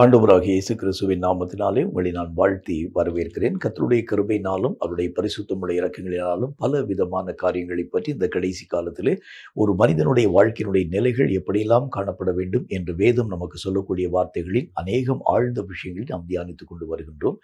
ஆண்டவராகிய இயேசு கிறிஸ்துவின் நாமத்தினாலே உங்களை நான் வாழ்த்தி வரவேற்கிறேன். கர்த்தருடைய கிருபையினாலும் அவருடைய பரிசுத்தமுடைய இரக்கங்களினாலும் பல விதமான காரியங்களை பற்றி இந்த கடைசி காலத்திலே ஒரு மனிதனுடைய வாழ்க்கையினுடைய நிலைகள் எப்படியெல்லாம் காணப்பட வேண்டும் என்று வேதம் நமக்கு சொல்லக்கூடிய வார்த்தைகளில் அநேகம் ஆழ்ந்த விஷயங்களை நாம் தியானித்துக் கொண்டு வருகின்றோம்.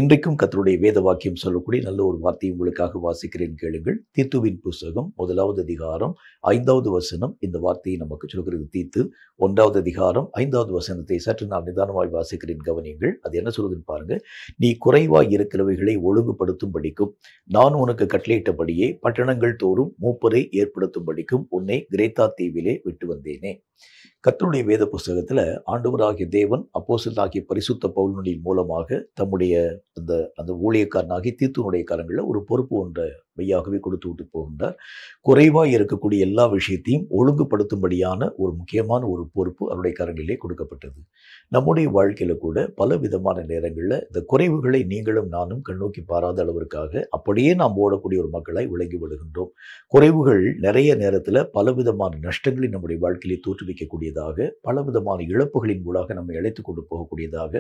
இன்றைக்கும் கர்த்தருடைய வேத வாக்கியம் சொல்லக்கூடிய நல்ல ஒரு வார்த்தையை உங்களுக்காக வாசிக்கிறேன், கேளுங்கள். தீத்துவின் புஸ்தகம் 1வது அதிகாரம் 5வது வசனம் இந்த வார்த்தையை நமக்கு சொல்கிறது. தீத்து 1வது அதிகாரம் 5வது வசனத்தை சற்று நான் நிதானமாய் வாசிக்கிறேன், கவனியுங்கள். அது என்ன சொல்றதுன்னு பாருங்க. நீ குறைவாய் இருக்கிறவைகளை ஒழுங்குபடுத்தும்படிக்கும் நான் உனக்கு கட்டளையிட்டபடியே பட்டணங்கள் தோறும் மூப்பரை ஏற்படுத்தும்படிக்கும் உன்னை கிரேத்தா தீவிலே விட்டு வந்தேனே. கர்த்தருடைய வேத புஸ்தகத்துல ஆண்டவராகிய தேவன் அப்போஸ்தலனாகிய பரிசுத்த பவுலின் மூலமாக தம்முடைய அந்த ஊழியக்காரனாகிய தீத்துனுடைய கரங்களில் ஒரு பொறுப்பு ஒன்றை மெய்யாகவே கொடுத்து விட்டு போகின்றார். குறைவாய் இருக்கக்கூடிய எல்லா விஷயத்தையும் ஒழுங்குபடுத்தும்படியான ஒரு முக்கியமான ஒரு பொறுப்பு அவருடைய கரங்களிலே கொடுக்கப்பட்டது. நம்முடைய வாழ்க்கையில கூட பல விதமான நேரங்களில் இந்த குறைவுகளை நீங்களும் நானும் கண்ணோக்கி பாராத அளவிற்காக அப்படியே நாம் ஓடக்கூடிய ஒரு மக்களாய் விளங்கி விடுகின்றோம். குறைவுகள் நிறைய நேரத்தில் பலவிதமான நஷ்டங்களை நம்முடைய வாழ்க்கையிலே தோற்றுவிக்கக்கூடியதாக, பலவிதமான இழப்புகளின் மூலமாக நம்மை அழைத்துக் கொண்டு போகக்கூடியதாக,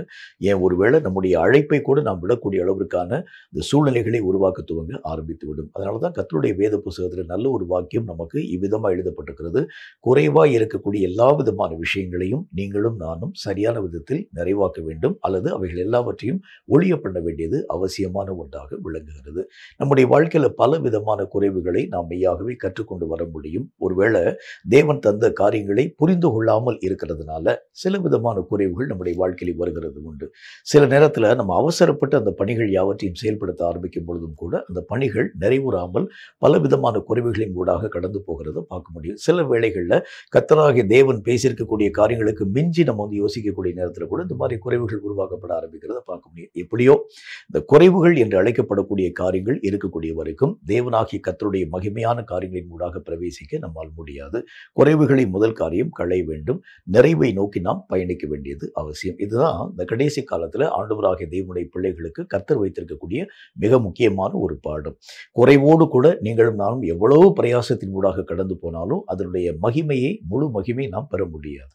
ஏன் ஒருவேளை நம்முடைய அழைப்பை கூட நாம் விடக்கூடிய அளவிற்கான இந்த சூழ்நிலைகளை உருவாக்க துவங்க ஆரம்பித்துவிடும். அதனால தான் கர்த்தருடைய வேத புஸ்தகத்தில் நல்ல ஒரு வாக்கியம் நமக்கு இவ்விதமாக எழுதப்பட்டிருக்கிறது. குறைவாய் இருக்கக்கூடிய எல்லா விதமான விஷயங்களையும் நீங்களும் நானும் சரியான விதத்தில் நிறைவாக்க வேண்டும், அல்லது அவைகள் எல்லாவற்றையும் ஒழிய பண்ண வேண்டியது அவசியமான ஒன்றாக விளங்குகிறது. நம்முடைய வாழ்க்கையில் பல விதமான குறைவுகளை நாம் மெய்யாகவே கற்றுக்கொண்டு வர முடியும். ஒருவேளை தேவன் தந்த காரியங்களை புரிந்து கொள்ளாமல் இருக்கிறதுனால சில விதமான குறைவுகள் நம்முடைய வாழ்க்கையில் வருகிறது உண்டு. சில நேரத்தில் நம்ம அவசரப்பட்டு அந்த பணிகள் யாவற்றையும் செயல்படுத்த ஆரம்பிக்கும் பொழுதும் கூட அந்த பணிகள் நிறைவுறாமல் பல விதமான குறைவுகளின் ஊடாக கடந்து போகிறத பார்க்க முடியும். சில வேளைகளில் கர்த்தராகிய தேவன் பேசியிருக்கக்கூடிய காரியங்களுக்கு மிஞ்சி நம்ம யோசிக்கக்கூடிய நேரத்தில் கூட இந்த மாதிரி குறைவுகள் உருவாக்கப்பட ஆரம்பிக்கிறத பார்க்க முடியும். எப்படியோ இந்த குறைவுகள் என்று அழைக்கப்படக்கூடிய காரியங்கள் இருக்கக்கூடிய வரைக்கும் தேவனாகிய கர்த்தருடைய மகிமையான காரியங்களின் ஊடாக பிரவேசிக்க நம்மால் முடியாது. குறைவுகளை முதல் காரியம் களைய வேண்டும், நிறைவை நோக்கி நாம் பயணிக்க வேண்டியது அவசியம். இதுதான் இந்த கடைசி காலத்தில் ஆண்டவராகிய தேவனுடைய பிள்ளைகளுக்கு கர்த்தர் வைத்திருக்கக்கூடிய மிக முக்கியமான ஒரு பாடம். குறைவோடு கூட நீங்களும் நானும் எவ்வளவு பிரயாசத்தின் ஊடாக கடந்து போனாலும் அதனுடைய மகிமையை, முழு மகிமையை நாம் பெற முடியாது.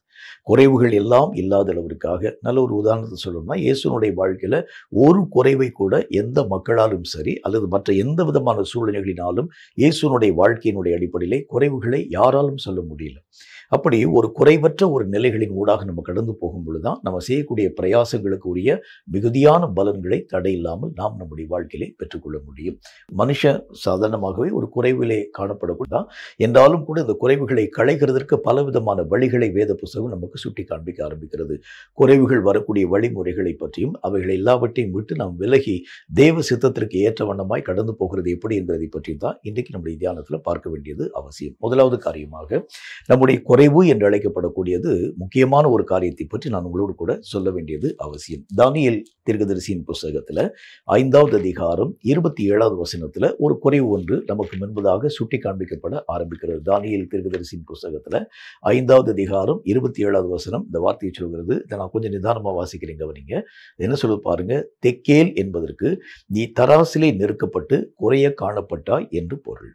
குறைவுகள் எல்லாம் இல்லாத அளவிற்காக நல்ல ஒரு உதாரணத்தை சொல்லணும்னா, இயேசுனுடைய வாழ்க்கையில ஒரு குறைவை கூட எந்த மக்களாலும் சரி அல்லது மற்ற எந்த விதமான சூழ்நிலைகளினாலும் இயேசுனுடைய வாழ்க்கையினுடைய அடிப்படையிலே குறைவுகளை யாராலும் சொல்ல முடியல. அப்படி ஒரு குறைவற்ற ஒரு நிலைகளின் ஊடாக நம்ம கடந்து போகும் பொழுதுதான் நம்ம செய்யக்கூடிய பிரயாசங்களுக்கு உரிய மிகுதியான பலன்களை தடையில்லாமல் நாம் நம்முடைய வாழ்க்கையிலே பெற்றுக்கொள்ள முடியும். மனுஷன் சாதாரணமாகவே ஒரு குறைவிலே காணப்படக்கூடாது என்றாலும் கூட இந்த குறைவுகளை களைகிறதற்கு பலவிதமான வழிகளை வேத புஸ்தகம் நமக்கு சுட்டி காண்பிக்க ஆரம்பிக்கிறது. குறைவுகள் வரக்கூடிய வழிமுறைகளை பற்றியும் அவைகளை எல்லாவற்றையும் விட்டு நாம் விலகி தேவ சித்தத்திற்கு ஏற்ற வண்ணமாய் கடந்து போகிறது எப்படி என்பதை பற்றியும் தான் இன்றைக்கு நம்முடைய தியானத்தில் பார்க்க வேண்டியது அவசியம். முதலாவது காரியமாக நம்முடைய குறைவு என்று அழைக்கப்படக்கூடியது முக்கியமான ஒரு காரியத்தை பற்றி நான் உங்களோடு கூட சொல்ல வேண்டியது அவசியம். தானியேல் தீர்க்கதரிசியின் புஸ்தகத்தில் 5வது அதிகாரம் 27வது வசனத்தில் ஒரு குறைவு ஒன்று நமக்கு முன்பதாக சுட்டி காண்பிக்கப்பட ஆரம்பிக்கிறது. தானியேல் தீர்க்கதரிசியின் புஸ்தகத்தில் 5வது அதிகாரம் 27வது வசனம் இந்த வார்த்தையை சொல்கிறது. இதை நான் கொஞ்சம் நிதானமாக வாசிக்கிறேன், கவனிங்க. என்ன சொல்ல பாருங்க. தெக்கேல் என்பதற்கு நீ தராசிலே நெருக்கப்பட்டு குறைய காணப்பட்டாய் என்று பொருள்.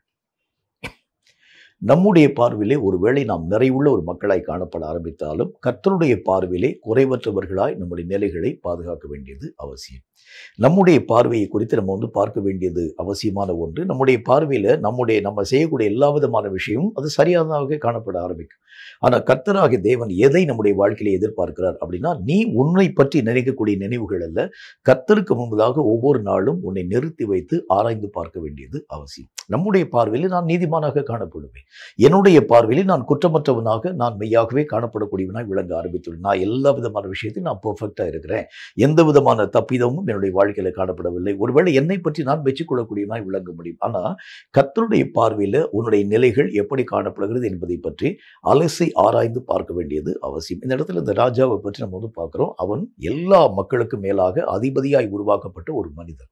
நம்முடைய பார்வையிலே ஒருவேளை நாம் நிறைவுள்ள ஒரு மக்களாய் காணப்பட ஆரம்பித்தாலும் கர்த்தருடைய பார்வையிலே குறைவற்றவர்களாய் நம்முடைய நிலைகளை பாதுகாக்க வேண்டியது அவசியம். நம்முடைய பார்வையை குறித்து நம்ம பார்க்க வேண்டியது அவசியமான ஒன்று. நம்முடைய பார்வையில் நம்ம செய்யக்கூடிய எல்லா விதமான விஷயமும் அது சரியானதாக காணப்பட ஆரம்பிக்கும். ஆனால் கர்த்தராகிய தேவன் எதை நம்முடைய வாழ்க்கையில எதிர்பார்க்கிறார் அப்படின்னா, நீ உன்னை பற்றி நினைக்கக்கூடிய நினைவுகள் அல்ல, கர்த்தருக்கு முன்பதாக ஒவ்வொரு நாளும் உன்னை நிறுத்தி வைத்து ஆராய்ந்து பார்க்க வேண்டியது அவசியம். நம்முடைய பார்வையில் நான் நீதிமானாக காணப்படுவேன், என்னுடைய பார்வையில் நான் குற்றமற்றவனாக, நான் மெய்யாகவே காணப்படக்கூடியவனாய் விளங்க ஆரம்பித்துள்ளேன். நான் எல்லா விதமான விஷயத்தையும் நான் பெர்ஃபெக்டாக இருக்கிறேன், எந்த விதமான தப்பிதமும் என்னுடைய வாழ்க்கையில காணப்படவில்லை. ஒருவேளை என்னை பற்றி நான் வெற்றிக்கொள்ளக்கூடியவனாய் விளங்க முடியும். ஆனால் கர்த்தருடைய பார்வையில் உன்னுடைய நிலைகள் எப்படி காணப்படுகிறது என்பதை பற்றி அலசி ஆராய்ந்து பார்க்க வேண்டியது அவசியம். இந்த இடத்துல இந்த ராஜாவை பற்றி நம்ம பார்க்கிறோம். அவன் எல்லா மக்களுக்கும் மேலாக அதிபதியாய் உருவாக்கப்பட்ட ஒரு மனிதன்,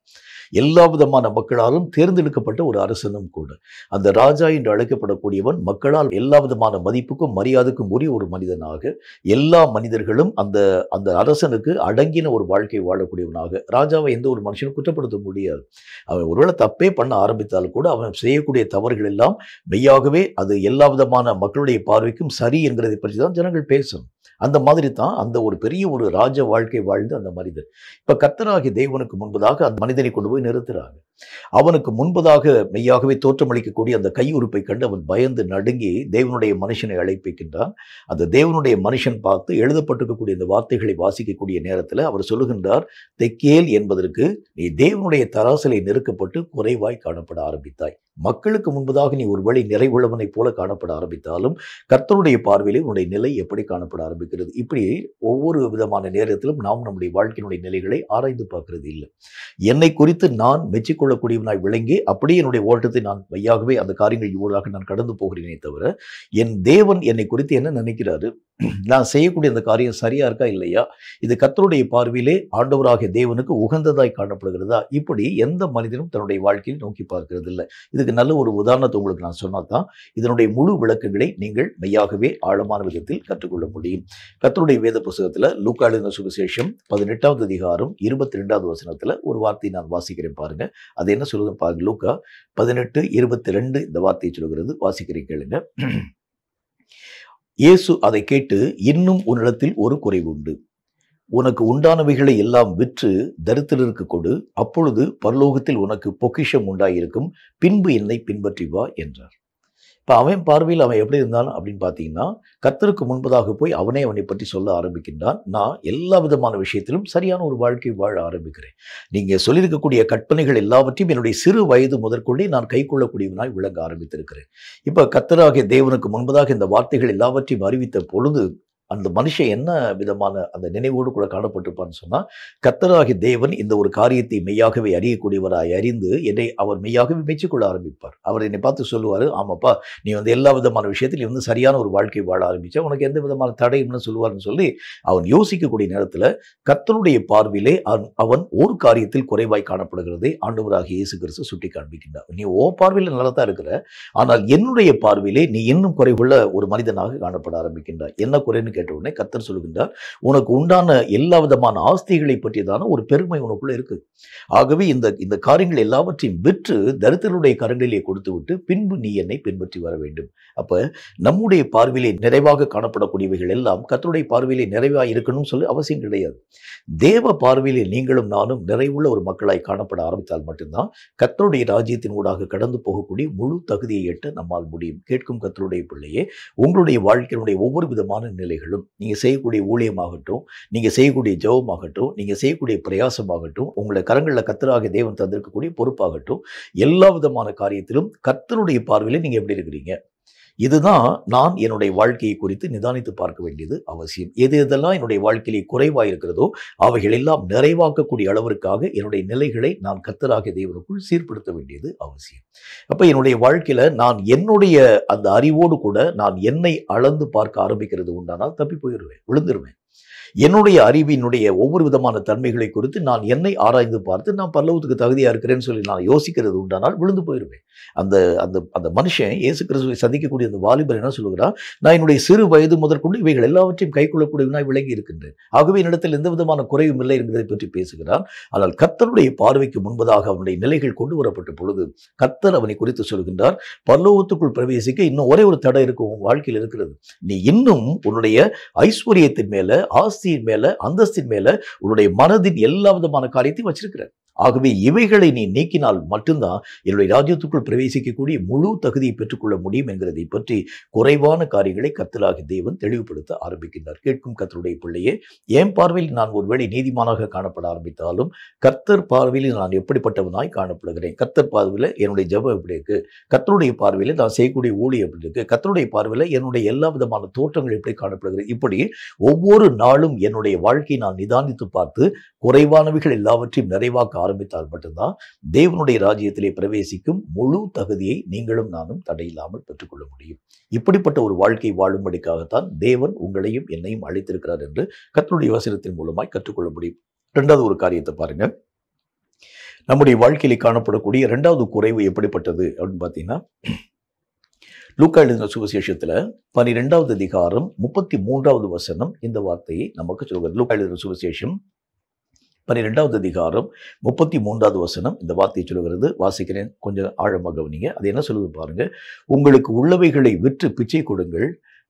எல்லா விதமான மக்களாலும் தேர்ந்தெடுக்கப்பட்ட ஒரு அரசனும் கூட. அந்த ராஜா என்று அழைக்கப்படக்கூடியவன் மக்களால் எல்லா விதமான மதிப்புக்கும் மரியாதைக்கும் உரிய ஒரு மனிதனாக, எல்லா மனிதர்களும் அந்த அரசனுக்கு அடங்கின ஒரு வாழ்க்கை வாழக்கூடியவனாக ராஜாவை எந்த ஒரு மனுஷனும் குற்றப்படுத்த முடியாது. அவன் ஒருவேளை தப்பே பண்ண ஆரம்பித்தாலும் கூட அவன் செய்யக்கூடிய தவறுகள் எல்லாம் மெய்யாகவே அது எல்லா விதமான மக்களுடைய பார்வைக்கு வரைக்கும் சரி என்கிறதை பற்றி தான் ஜனங்கள் பேசணும். அந்த மாதிரி தான் அந்த ஒரு பெரிய ஒரு ராஜ வாழ்க்கை வாழ்ந்த அந்த மனிதன். இப்ப கர்த்தராகிய தேவனுக்கு முன்பதாக அந்த மனிதனை கொண்டு போய் நிறுத்துறாங்க. அவனுக்கு முன்பதாக மெய்யாகவே தோற்றமளிக்கக்கூடிய அந்த கையுறுப்பை கண்டு அவன் பயந்து நடுங்கி தேவனுடைய மனுஷனை அழைப்பிக்கின்றான். அந்த தேவனுடைய மனுஷன் பார்த்து எழுதப்பட்டிருக்கக்கூடிய இந்த வார்த்தைகளை வாசிக்கக்கூடிய நேரத்தில் அவர் சொல்லுகின்றார், தெக்கேல் என்பதற்கு நீ தேவனுடைய தராசிலை நெருக்கப்பட்டு குறைவாய் காணப்பட ஆரம்பித்தாய். மக்களுக்கு முன்பதாக நீ ஒருவேளை நிறைவுள்ளவனைப் போல காணப்பட ஆரம்பித்தாலும் கர்த்தருடைய பார்வையிலே உன்னுடைய நிலை எப்படி காணப்பட ஆரம்பிக்கிறது. இப்படி ஒவ்வொரு விதமான நேரத்திலும் நாம் நம்முடைய வாழ்க்கையினுடைய நிலைகளை ஆராய்ந்து பார்க்கிறது இல்லை. என்னை குறித்து நான் மெச்சிக்கொள்ளக்கூடியவனாய் விளங்கி அப்படியே என்னுடைய ஓட்டத்தை நான் மையாகவே அந்த காரியங்கள் ஊடாக நான் கடந்து போகிறேனே தவிர என் தேவன் என்னை குறித்து என்ன நினைக்கிறாரு, நான் செய்யக்கூடிய அந்த காரியம் சரியா இருக்கா இல்லையா, இது கர்த்தருடைய பார்வையிலே ஆண்டவராகிய தேவனுக்கு உகந்ததாய் காணப்படுகிறதா, இப்படி எந்த மனிதனும் தன்னுடைய வாழ்க்கையில் நோக்கி பார்க்கிறது இல்லை. இதுக்கு நல்ல ஒரு உதாரணத்தை உங்களுக்கு நான் சொன்னா தான் இதனுடைய முழு விளக்கங்களை நீங்கள் மெய்யாகவே ஆழமான விதத்தில் கற்றுக்கொள்ள முடியும். கர்த்தருடைய வேத புத்தகத்துல லூக்கா எழுதின சுவிசேஷம் 18வது அதிகாரம் 22வது வசனத்துல ஒரு வார்த்தை நான் வாசிக்கிறேன் பாருங்க. அது என்ன சொல்லுது பாருங்க. லூக்கா 18:22 இந்த வார்த்தையை சொல்கிறது. வாசிக்கிறேன் கேளுங்க. இயேசு அதை கேட்டு, இன்னும் உன்னிடத்தில் ஒரு குறைவு உண்டு. உனக்கு உண்டானவைகளை எல்லாம் விற்று தரித்திரருக்கு கொடு, அப்பொழுது பரலோகத்தில் உனக்கு பொக்கிஷம் உண்டாயிருக்கும், பின்பு என்னை பின்பற்றி வா என்றார். இப்போ அவன் பார்வையில் அவன் எப்படி இருந்தான் அப்படின்னு பார்த்தீங்கன்னா, கர்த்தருக்கு முன்பதாக போய் அவனை பற்றி சொல்ல ஆரம்பிக்கின்றான். நான் எல்லா விதமான விஷயத்திலும் சரியான ஒரு வாழ்க்கை வாழ ஆரம்பிக்கிறேன். நீங்கள் சொல்லியிருக்கக்கூடிய கற்பனைகள் எல்லாவற்றையும் என்னுடைய சிறு வயது முதற்கொண்டே நான் கைக்கொள்ளக்கூடியவனாய் விளங்க ஆரம்பித்திருக்கிறேன். இப்போ கர்த்தராகிய தேவனுக்கு முன்பதாக இந்த வார்த்தைகள் எல்லாவற்றையும் அறிவித்த பொழுது அந்த மனுஷன் என்ன விதமான அந்த நினைவோடு கூட காணப்பட்டிருப்பான்னு சொன்னால், கர்த்தராகிய தேவன் இந்த ஒரு காரியத்தை மெய்யாகவே அறியக்கூடியவராய் அறிந்து என்னை அவர் மெய்யாகவே மெச்சிக்கொள்ள ஆரம்பிப்பார். அவர் என்னை பார்த்து சொல்லுவார், ஆமாப்பா நீ எல்லா விதமான விஷயத்தில் நீ சரியான ஒரு வாழ்க்கை வாழ ஆரம்பிச்சா, உனக்கு எந்த விதமான தடையும்னு சொல்லுவார்னு சொல்லி அவன் யோசிக்கக்கூடிய நேரத்தில் கர்த்தருடைய பார்வையிலே அவன் ஒரு காரியத்தில் குறைவாய் காணப்படுகிறதை ஆண்டவராகிய இயேசு கிறிஸ்து சுட்டி காண்பிக்கின்றார். நீ ஓ பார்வையில் நல்லா தான் இருக்கிற, ஆனால் என்னுடைய பார்வையிலே நீ இன்னும் குறைவுள்ள ஒரு மனிதனாக காணப்பட ஆரம்பிக்கின்றார். என்ன குறைன்னு கேட்ட உடனே கர்த்தர் சொல்லுகின்றார், உனக்கு உண்டான எல்லா விதமான ஆஸ்திகளை பற்றியதான ஒரு பெருமை உனக்குள்ள இருக்கு. ஆகவே இந்த காரியங்கள் எல்லாவற்றையும் விற்று தரித்திரருடைய கரங்களிலே கொடுத்து விட்டு பின்பு நீ என்னை பின்பற்றி வர வேண்டும். அப்ப நம்முடைய பார்வையிலே நிறைவாக காணப்படக்கூடியவைகள் எல்லாம் கர்த்தருடைய பார்வையிலே நிறைவாக இருக்கணும்னு சொல்லி அவசியம் கிடையாது. தேவ பார்வையிலே நீங்களும் நானும் நிறைவுள்ள ஒரு மக்களாய் காணப்பட ஆரம்பித்தால் மட்டும்தான் கர்த்தருடைய ராஜ்யத்தின் ஊடாக கடந்து போகக்கூடிய முழு தகுதியை எட்ட நம்மால் முடியும். கேட்கும் கர்த்தருடைய பிள்ளையே, உங்களுடைய வாழ்க்கையினுடைய ஒவ்வொரு விதமான நிலைகளும், நீங்க செய்யக்கூடிய ஊழியமாகட்டும், நீங்க செய்யக்கூடிய ஜெபமாகட்டும், நீங்க செய்யக்கூடிய பிரயாசமாகட்டும், உங்களுடைய கரங்களில் கர்த்தராகிய தேவன் தந்திருக்கக்கூடிய பொறுப்பாகட்டும், எல்லா விதமான காரியத்திலும் கர்த்தருடைய பார்வையில நீங்க எப்படி இருக்கிறீங்க, இதுதான் நான் என்னுடைய வாழ்க்கையை குறித்து நிதானித்து பார்க்க வேண்டியது அவசியம். எது எதெல்லாம் என்னுடைய வாழ்க்கையிலே குறைவாக இருக்கிறதோ அவைகள் எல்லாம் நிறைவாக்கக்கூடிய அளவிற்காக என்னுடைய நிலைகளை நான் கர்த்தராகிய தேவனுக்குள் சீர்படுத்த வேண்டியது அவசியம். அப்ப என்னுடைய வாழ்க்கையில நான் என்னுடைய அந்த அறிவோடு கூட நான் என்னை அளந்து பார்க்க ஆரம்பிக்கிறது உண்டானால் தப்பி போயிடுவேன், விழுந்துருவேன். என்னுடைய அறிவினுடைய ஒவ்வொரு விதமான தன்மைகளை குறித்து நான் என்னை ஆராய்ந்து பார்த்து நான் பரலோகத்துக்கு தகுதியா இருக்கிறேன்னு சொல்லி நான் யோசிக்கிறது உண்டானால் விழுந்து போயிடுவேன். அந்த அந்த அந்த மனுஷன் இயேசு கிறிஸ்துவை சந்திக்கக்கூடிய அந்த வாலிபர் என்ன சொல்லுகிறான், நான் என்னுடைய சிறு வயது முதற்கொண்டு இவைகள் எல்லாவற்றையும் கைக்கொள்ளக்கூடியவனாய் விளங்கி இருக்கின்றேன். ஆகவே என்னிடத்தில் எந்த விதமான குறைவும் இல்லை என்பதை பற்றி பேசுகிறான். ஆனால் கர்த்தருடைய பார்வைக்கு முன்பதாக அவனுடைய நிலைகள் கொண்டு வரப்பட்ட பொழுது கர்த்தர் அவனை குறித்து சொல்கின்றார், பரலோகத்துக்குள் பிரவேசிக்க இன்னும் ஒரே ஒரு தடை இருக்கும் உன் வாழ்க்கையில் இருக்கிறது. நீ இன்னும் உன்னுடைய ஐஸ்வர்யத்தின் மேல, ஆஸ்தியின் மேல, அந்தஸ்தின் மேல உன்னுடைய மனதின் எல்லா விதமான காரியத்தையும் வச்சிருக்கிற. ஆகவே இவைகளை நீ நீக்கினால் மட்டும்தான் என்னுடைய ராஜ்யத்துக்குள் பிரவேசிக்கக்கூடிய முழு தகுதியை பெற்றுக்கொள்ள முடியும் என்கிறதை பற்றி குறைவான காரியங்களை கர்த்தராகிய தேவன் தெளிவுபடுத்த ஆரம்பிக்கின்றார். கேட்கும் கர்த்தருடைய பிள்ளையே, என் பார்வையில் நான் ஒருவேளை நீதிமானாக காணப்பட ஆரம்பித்தாலும் கர்த்தர் பார்வையில் நான் எப்படிப்பட்டவனாய் காணப்படுகிறேன், கர்த்தர் பார்வையில் என்னுடைய ஜெபம் எப்படி இருக்கு, கர்த்தருடைய பார்வையில் நான் செய்யக்கூடிய ஊழியம் எப்படி இருக்கு, கர்த்தருடைய பார்வையில் என்னுடைய எல்லா விதமான தோற்றங்கள் எப்படி காணப்படுகிறது, இப்படி ஒவ்வொரு நாளும் என்னுடைய வாழ்க்கையை நான் நிதானித்து பார்த்து குறைவானவைகள் எல்லாவற்றையும் நிறைவாக்க ஆரம்பித்தால் மட்டும்தான் தேவனுடைய ராஜ்யத்திலே பிரவேசிக்கும் முழு தகுதியை நீங்களும் நானும் தடையில்லாமல் பெற்றுக்கொள்ள முடியும். இப்படிப்பட்ட ஒரு வாழ்க்கை வாழும்படிக்காகத்தான் தேவன் உங்களையும் என்னையும் அழைத்திருக்கிறார் என்று கர்த்தருடைய வசனத்தின் மூலமாய் கற்றுக்கொள்ள முடியும். இரண்டாவது ஒரு காரியத்தை பாருங்க. நம்முடைய வாழ்க்கையிலே காணப்படக்கூடிய இரண்டாவது குறைவு எப்படிப்பட்டது அப்படின்னு பார்த்தீங்கன்னா, லூக்கா எழுதின சுவிசேஷத்துல 12வது அதிகாரம் 33வது வசனம் இந்த வார்த்தையை நமக்கு சொல்கிறது. லூக்கா எழுதின சுவிசேஷம் 12வது அதிகாரம் 33வது வசனம் இந்த வார்த்தையை சொல்கிறது. வாசிக்கிறேன், கொஞ்சம் ஆழமாக கவனிங்க. அது என்ன சொல்லுது பாருங்க. உங்களுக்கு உள்ளவைகளை விற்று பிச்சை கொடுங்கள்,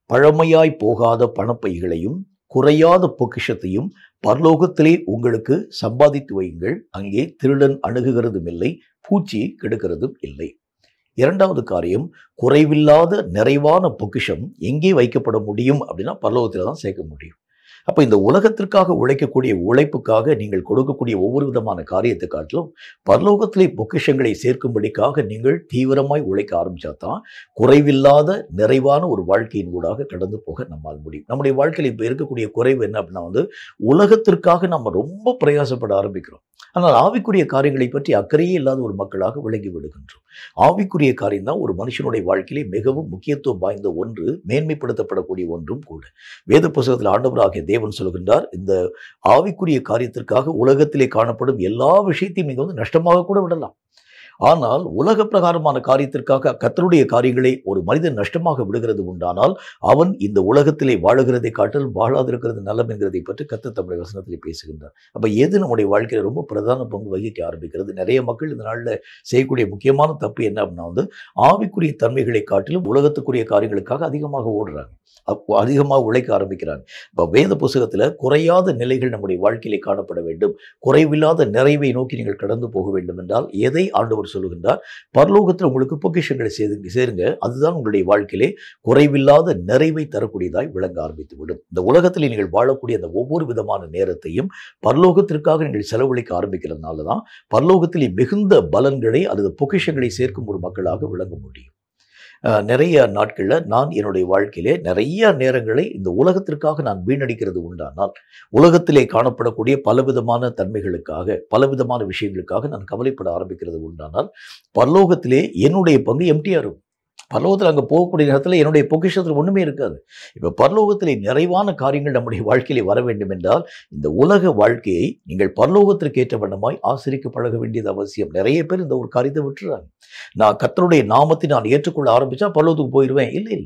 பழமையாய் போகாத பணப்பைகளையும் குறையாத பொக்கிஷத்தையும் பரலோகத்திலே உங்களுக்கு சம்பாதித்து வையுங்கள். அங்கே திருடன் அணுகுகிறதும் இல்லை, பூச்சி கெடுக்கிறதும் இல்லை. இரண்டாவது காரியம், குறைவில்லாத நிறைவான பொக்கிஷம் எங்கே வைக்கப்பட முடியும் அப்படின்னா பரலோகத்தில் தான் சேர்க்க முடியும். அப்போ இந்த உலகத்திற்காக உழைக்கக்கூடிய உழைப்புக்காக நீங்கள் கொடுக்கக்கூடிய ஒவ்வொரு விதமான காரியத்தை காட்டிலும் பரலோகத்திலே பொக்கிஷங்களை சேர்க்கும்படிக்காக நீங்கள் தீவிரமாய் உழைக்க ஆரம்பிச்சாதான் குறைவில்லாத நிறைவான ஒரு வாழ்க்கையின் ஊடாக கடந்து போக நம்மால் முடியும். நம்முடைய வாழ்க்கையில் இப்போ இருக்கக்கூடிய குறைவு என்ன அப்படின்னா உலகத்திற்காக நம்ம ரொம்ப பிரயாசப்பட ஆரம்பிக்கிறோம். ஆனால் ஆவிக்குரிய காரியங்களை பற்றி அக்கறையே இல்லாத ஒரு மக்களாக விளங்கி விடுகின்றோம். ஆவிக்குரிய காரியம் தான் ஒரு மனுஷனுடைய வாழ்க்கையிலே மிகவும் முக்கியத்துவம் வாய்ந்த ஒன்று, மேன்மைப்படுத்தப்படக்கூடிய ஒன்றும் கூட. வேத புத்தகத்தில் ஆண்டவராகிய தேவன் சொல்கின்றார், இந்த ஆவிக்குரிய காரியத்திற்காக உலகத்திலே காணப்படும் எல்லா விஷயத்தையும் நீங்க நஷ்டமாக கூட விடலாம். ஆனால் உலக பிரகாரமான காரியத்திற்காக கர்த்தருடைய காரியங்களை ஒரு மனிதன் நஷ்டமாக விடுகிறது உண்டானால் அவன் இந்த உலகத்திலே வாழுகிறதை காட்டிலும் வாழாதிருக்கிறது நல்லம் என்கிறதை பற்றி கர்த்தர் தம்முடைய வசனத்திலே பேசுகின்றார். அப்ப எது நம்முடைய வாழ்க்கையில ரொம்ப பிரதான பங்கு வகிக்க ஆரம்பிக்கிறது? நிறைய மக்கள் இந்த நாளில் செய்யக்கூடிய முக்கியமான தப்பு என்ன அப்படின்னா ஆவிக்குரிய தன்மைகளை காட்டிலும் உலகத்துக்குரிய காரியங்களுக்காக அதிகமாக ஓடுறாங்க, அதிகமாக உழைக்க ஆரம்பிக்கிறாங்க. இப்போ வேத புத்தகத்தில் குறையாத நிலைகள் நம்முடைய வாழ்க்கையிலே காணப்பட வேண்டும், குறைவில்லாத நிறைவை நோக்கி நீங்கள் கடந்து போக வேண்டும் என்றால் எதை ஆண்டவர் சொல்லுகின்றார்? பரலோகத்தில் உங்களுக்கு பொக்கிஷங்களை சேருங்க. அதுதான் உங்களுடைய வாழ்க்கையிலே குறைவில்லாத நிறைவை தரக்கூடியதாய் விளங்க ஆரம்பித்து விடும். இந்த உலகத்தில் நீங்கள் வாழக்கூடிய அந்த ஒவ்வொரு விதமான நேரத்தையும் பரலோகத்திற்காக நீங்கள் செலவழிக்க ஆரம்பிக்கிறதுனால தான் பரலோகத்திலே மிகுந்த பலன்களை அல்லது பொக்கிஷங்களை சேர்க்கும் ஒரு மக்களாக விளங்க முடியும். நிறைய நாட்களில் நான் என்னுடைய வாழ்க்கையிலே நிறைய நேரங்களை இந்த உலகத்திற்காக நான் வீணடிக்கிறது உண்டானால், உலகத்திலே காணப்படக்கூடிய பலவிதமான தன்மைகளுக்காக பலவிதமான விஷயங்களுக்காக நான் கவலைப்பட ஆரம்பிக்கிறது உண்டானால் பரலோகத்திலே என்னுடைய பங்கு எம்டியாக இருக்கும். பரலோகத்தில் அங்கே போகக்கூடிய நேரத்தில் என்னுடைய பொக்கிஷத்தில் ஒன்றுமே இருக்காது. இப்போ பரலோகத்திலே நிறைவான காரியங்கள் நம்முடைய வாழ்க்கையிலே வர வேண்டும் என்றால் இந்த உலக வாழ்க்கையை நீங்கள் பரலோகத்திற்கு ஏற்ற வண்ணமாய் ஆசிரிக்க பழக வேண்டியது அவசியம். நிறைய பேர் இந்த ஒரு காரியத்தை விட்டுறாங்க. நான் கர்த்தருடைய நாமத்தை நான் ஏற்றுக்கொள்ள ஆரம்பித்தா பரலோகத்துக்கு போயிடுவேன். இல்லை,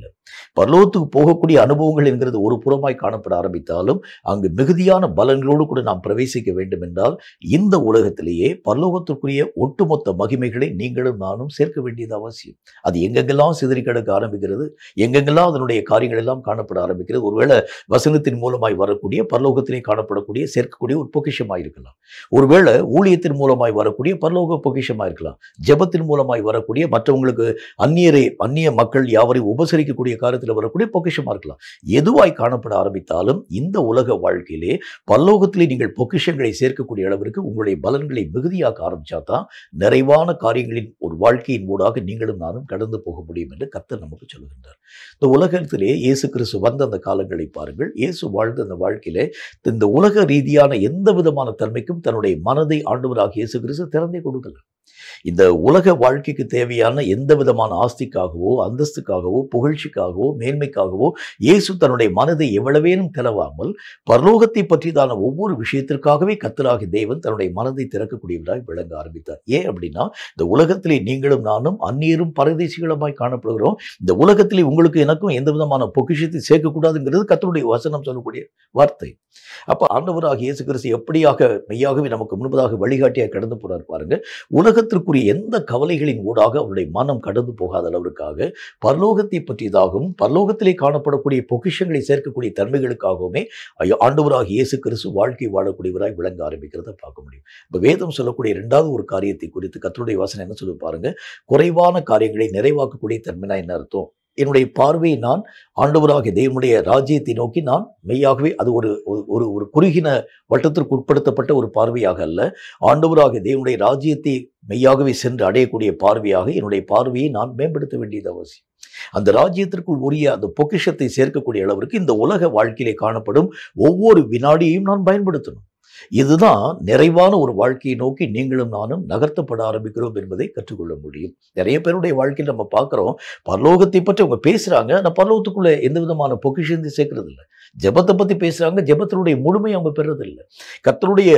பரலோகத்துக்கு போகக்கூடிய அனுபவங்கள் என்கிறது ஒரு புறமாய் காணப்பட ஆரம்பித்தாலும் அங்கு மிகுதியான பலன்களோடு கூட நாம் பிரவேசிக்க வேண்டும் என்றால் இந்த உலகத்திலேயே பரலோகத்திற்குரிய ஒட்டுமொத்த மகிமைகளை நீங்களும் நானும் சேர்க்க வேண்டியது அவசியம். அது எங்கெங்கெல்லாம் சிதறி கிடக்க ஆரம்பிக்கிறது, எங்கெங்கெல்லாம் அதனுடைய காரியங்கள் எல்லாம் காணப்பட ஆரம்பிக்கிறது. ஒருவேளை வசனத்தின் மூலமாய் வரக்கூடிய பரலோகத்திலே காணப்படக்கூடிய சேர்க்கக்கூடிய ஒரு பொக்கிஷமாக இருக்கலாம், ஒருவேளை ஊழியத்தின் மூலமாய் வரக்கூடிய பரலோக பொக்கிஷமாக இருக்கலாம், ஜெபத்தின் மூலமாய் வரக்கூடிய மற்றவங்களுக்கு அந்நிய மக்கள் யாவரையும் உபசரிக்கக்கூடிய காரியத்தில் வரக்கூடிய பொக்கிஷமாக இருக்கலாம். எதுவாய் காணப்பட ஆரம்பித்தாலும் இந்த உலக வாழ்க்கையிலே பரலோகத்திலே நீங்கள் பொக்கிஷங்களை சேர்க்கக்கூடிய அளவிற்கு உங்களுடைய பலன்களை மிகுதியாக்க ஆரம்பிச்சாதான் நிறைவான காரியங்களின் ஒரு வாழ்க்கையின் ஊடாக நீங்களும் நானும் கடந்து போக முடியும் என்று கர்த்தர் நமக்கு சொல்லுகின்றார். இந்த உலகத்திலே இயேசு கிறிஸ்து வந்த அந்த காலங்களை பாருங்கள். இயேசு வாழ்ந்த அந்த வாழ்க்கையிலே இந்த உலக ரீதியான எந்த விதமான தன்மைக்கும் தன்னுடைய மனதை ஆண்டவராகிய இயேசு கிறிஸ்து திறந்தே கொடுக்கல. இந்த உலக வாழ்க்கைக்கு தேவையான எந்த விதமான ஆஸ்திக்காகவோ அந்தஸ்துக்காகவோ புகழ்ச்சிக்காகவோ மேன்மைக்காகவோ இயேசு தன்னுடைய மனதை எவ்வளவேனும் திறவாமல் பரலோகத்தை பற்றிதான ஒவ்வொரு விஷயத்திற்காகவே கர்த்தராகிய தேவன் தன்னுடைய மனதை திறக்கக்கூடியவராய் விளங்க ஆரம்பித்தார். ஏன் அப்படின்னா இந்த உலகத்திலே நீங்களும் நானும் அந்நியரும் பரதேசிகளுமாய் காணப்படுகிறோம். இந்த உலகத்திலே உங்களுக்கு எனக்கும் எந்த விதமான பொக்கிஷத்தை சேர்க்கக்கூடாதுங்கிறது கர்த்தருடைய வசனம் சொல்லக்கூடிய வார்த்தை. அப்ப ஆண்டவராகிய இயேசு கிறிஸ்து எப்படியாக மெய்யாகவே நமக்கு முன்பதாக வழிகாட்டியாக கடந்து போறார் பாருங்க. உலகத்திற்குரிய எந்த கவலைகளின் ஊடாக அவருடைய மனம் கடந்து போகாத அளவிற்காக பரலோகத்தை பற்றியதாகவும் பரலோகத்திலே காணப்படக்கூடிய பொக்கிஷங்களை சேர்க்கக்கூடிய தன்மைகளுக்காகவுமே ஆண்டவராகிய இயேசு கிறிஸ்து வாழ்க்கை வாழக்கூடியவராய் விளங்க ஆரம்பிக்கிறத பார்க்க முடியும். இப்ப வேதம் சொல்லக்கூடிய இரண்டாவது ஒரு காரியத்தை குறித்து கர்த்தருடைய வசனம் என்ன சொல்லி பாருங்க. குறைவான காரியங்களை நிறைவாக்கக்கூடிய தன்மைனா என்ன அர்த்தம்? என்னுடைய பார்வையை நான் ஆண்டவராகிய தேவனுடைய ராஜ்யத்தை நோக்கி நான் மெய்யாகவே அது ஒரு குறுகின வட்டத்திற்கு உட்படுத்தப்பட்ட ஒரு பார்வையாக அல்ல, ஆண்டவராகிய தேவனுடைய ராஜ்யத்தை மெய்யாகவே சென்று அடையக்கூடிய பார்வையாக என்னுடைய பார்வையை நான் மேம்படுத்த வேண்டியது அவசியம். அந்த ராஜ்யத்திற்குள் உரிய அந்த பொக்கிஷத்தை சேர்க்கக்கூடிய அளவிற்கு இந்த உலக வாழ்க்கையிலே காணப்படும் ஒவ்வொரு வினாடியையும் நான் பயன்படுத்தணும். இதுதான் நிறைவான ஒரு வாழ்க்கையை நோக்கி நீங்களும் நானும் நகர்த்தப்பட ஆரம்பிக்கிறோம் என்பதை கற்றுக்கொள்ள முடியும். நிறைய பேருடைய வாழ்க்கையில் நம்ம பார்க்குறோம், பரலோகத்தை பற்றி அவங்க பேசுகிறாங்க, ஆனால் பரலோகத்துக்குள்ளே எந்த விதமான பொக்கிஷத்தையும் சேர்க்கறது இல்லை. ஜெபத்தை பற்றி பேசுகிறாங்க, ஜெபத்தினுடைய முழுமை அவங்க பெறுறதில்லை. கர்த்தருடைய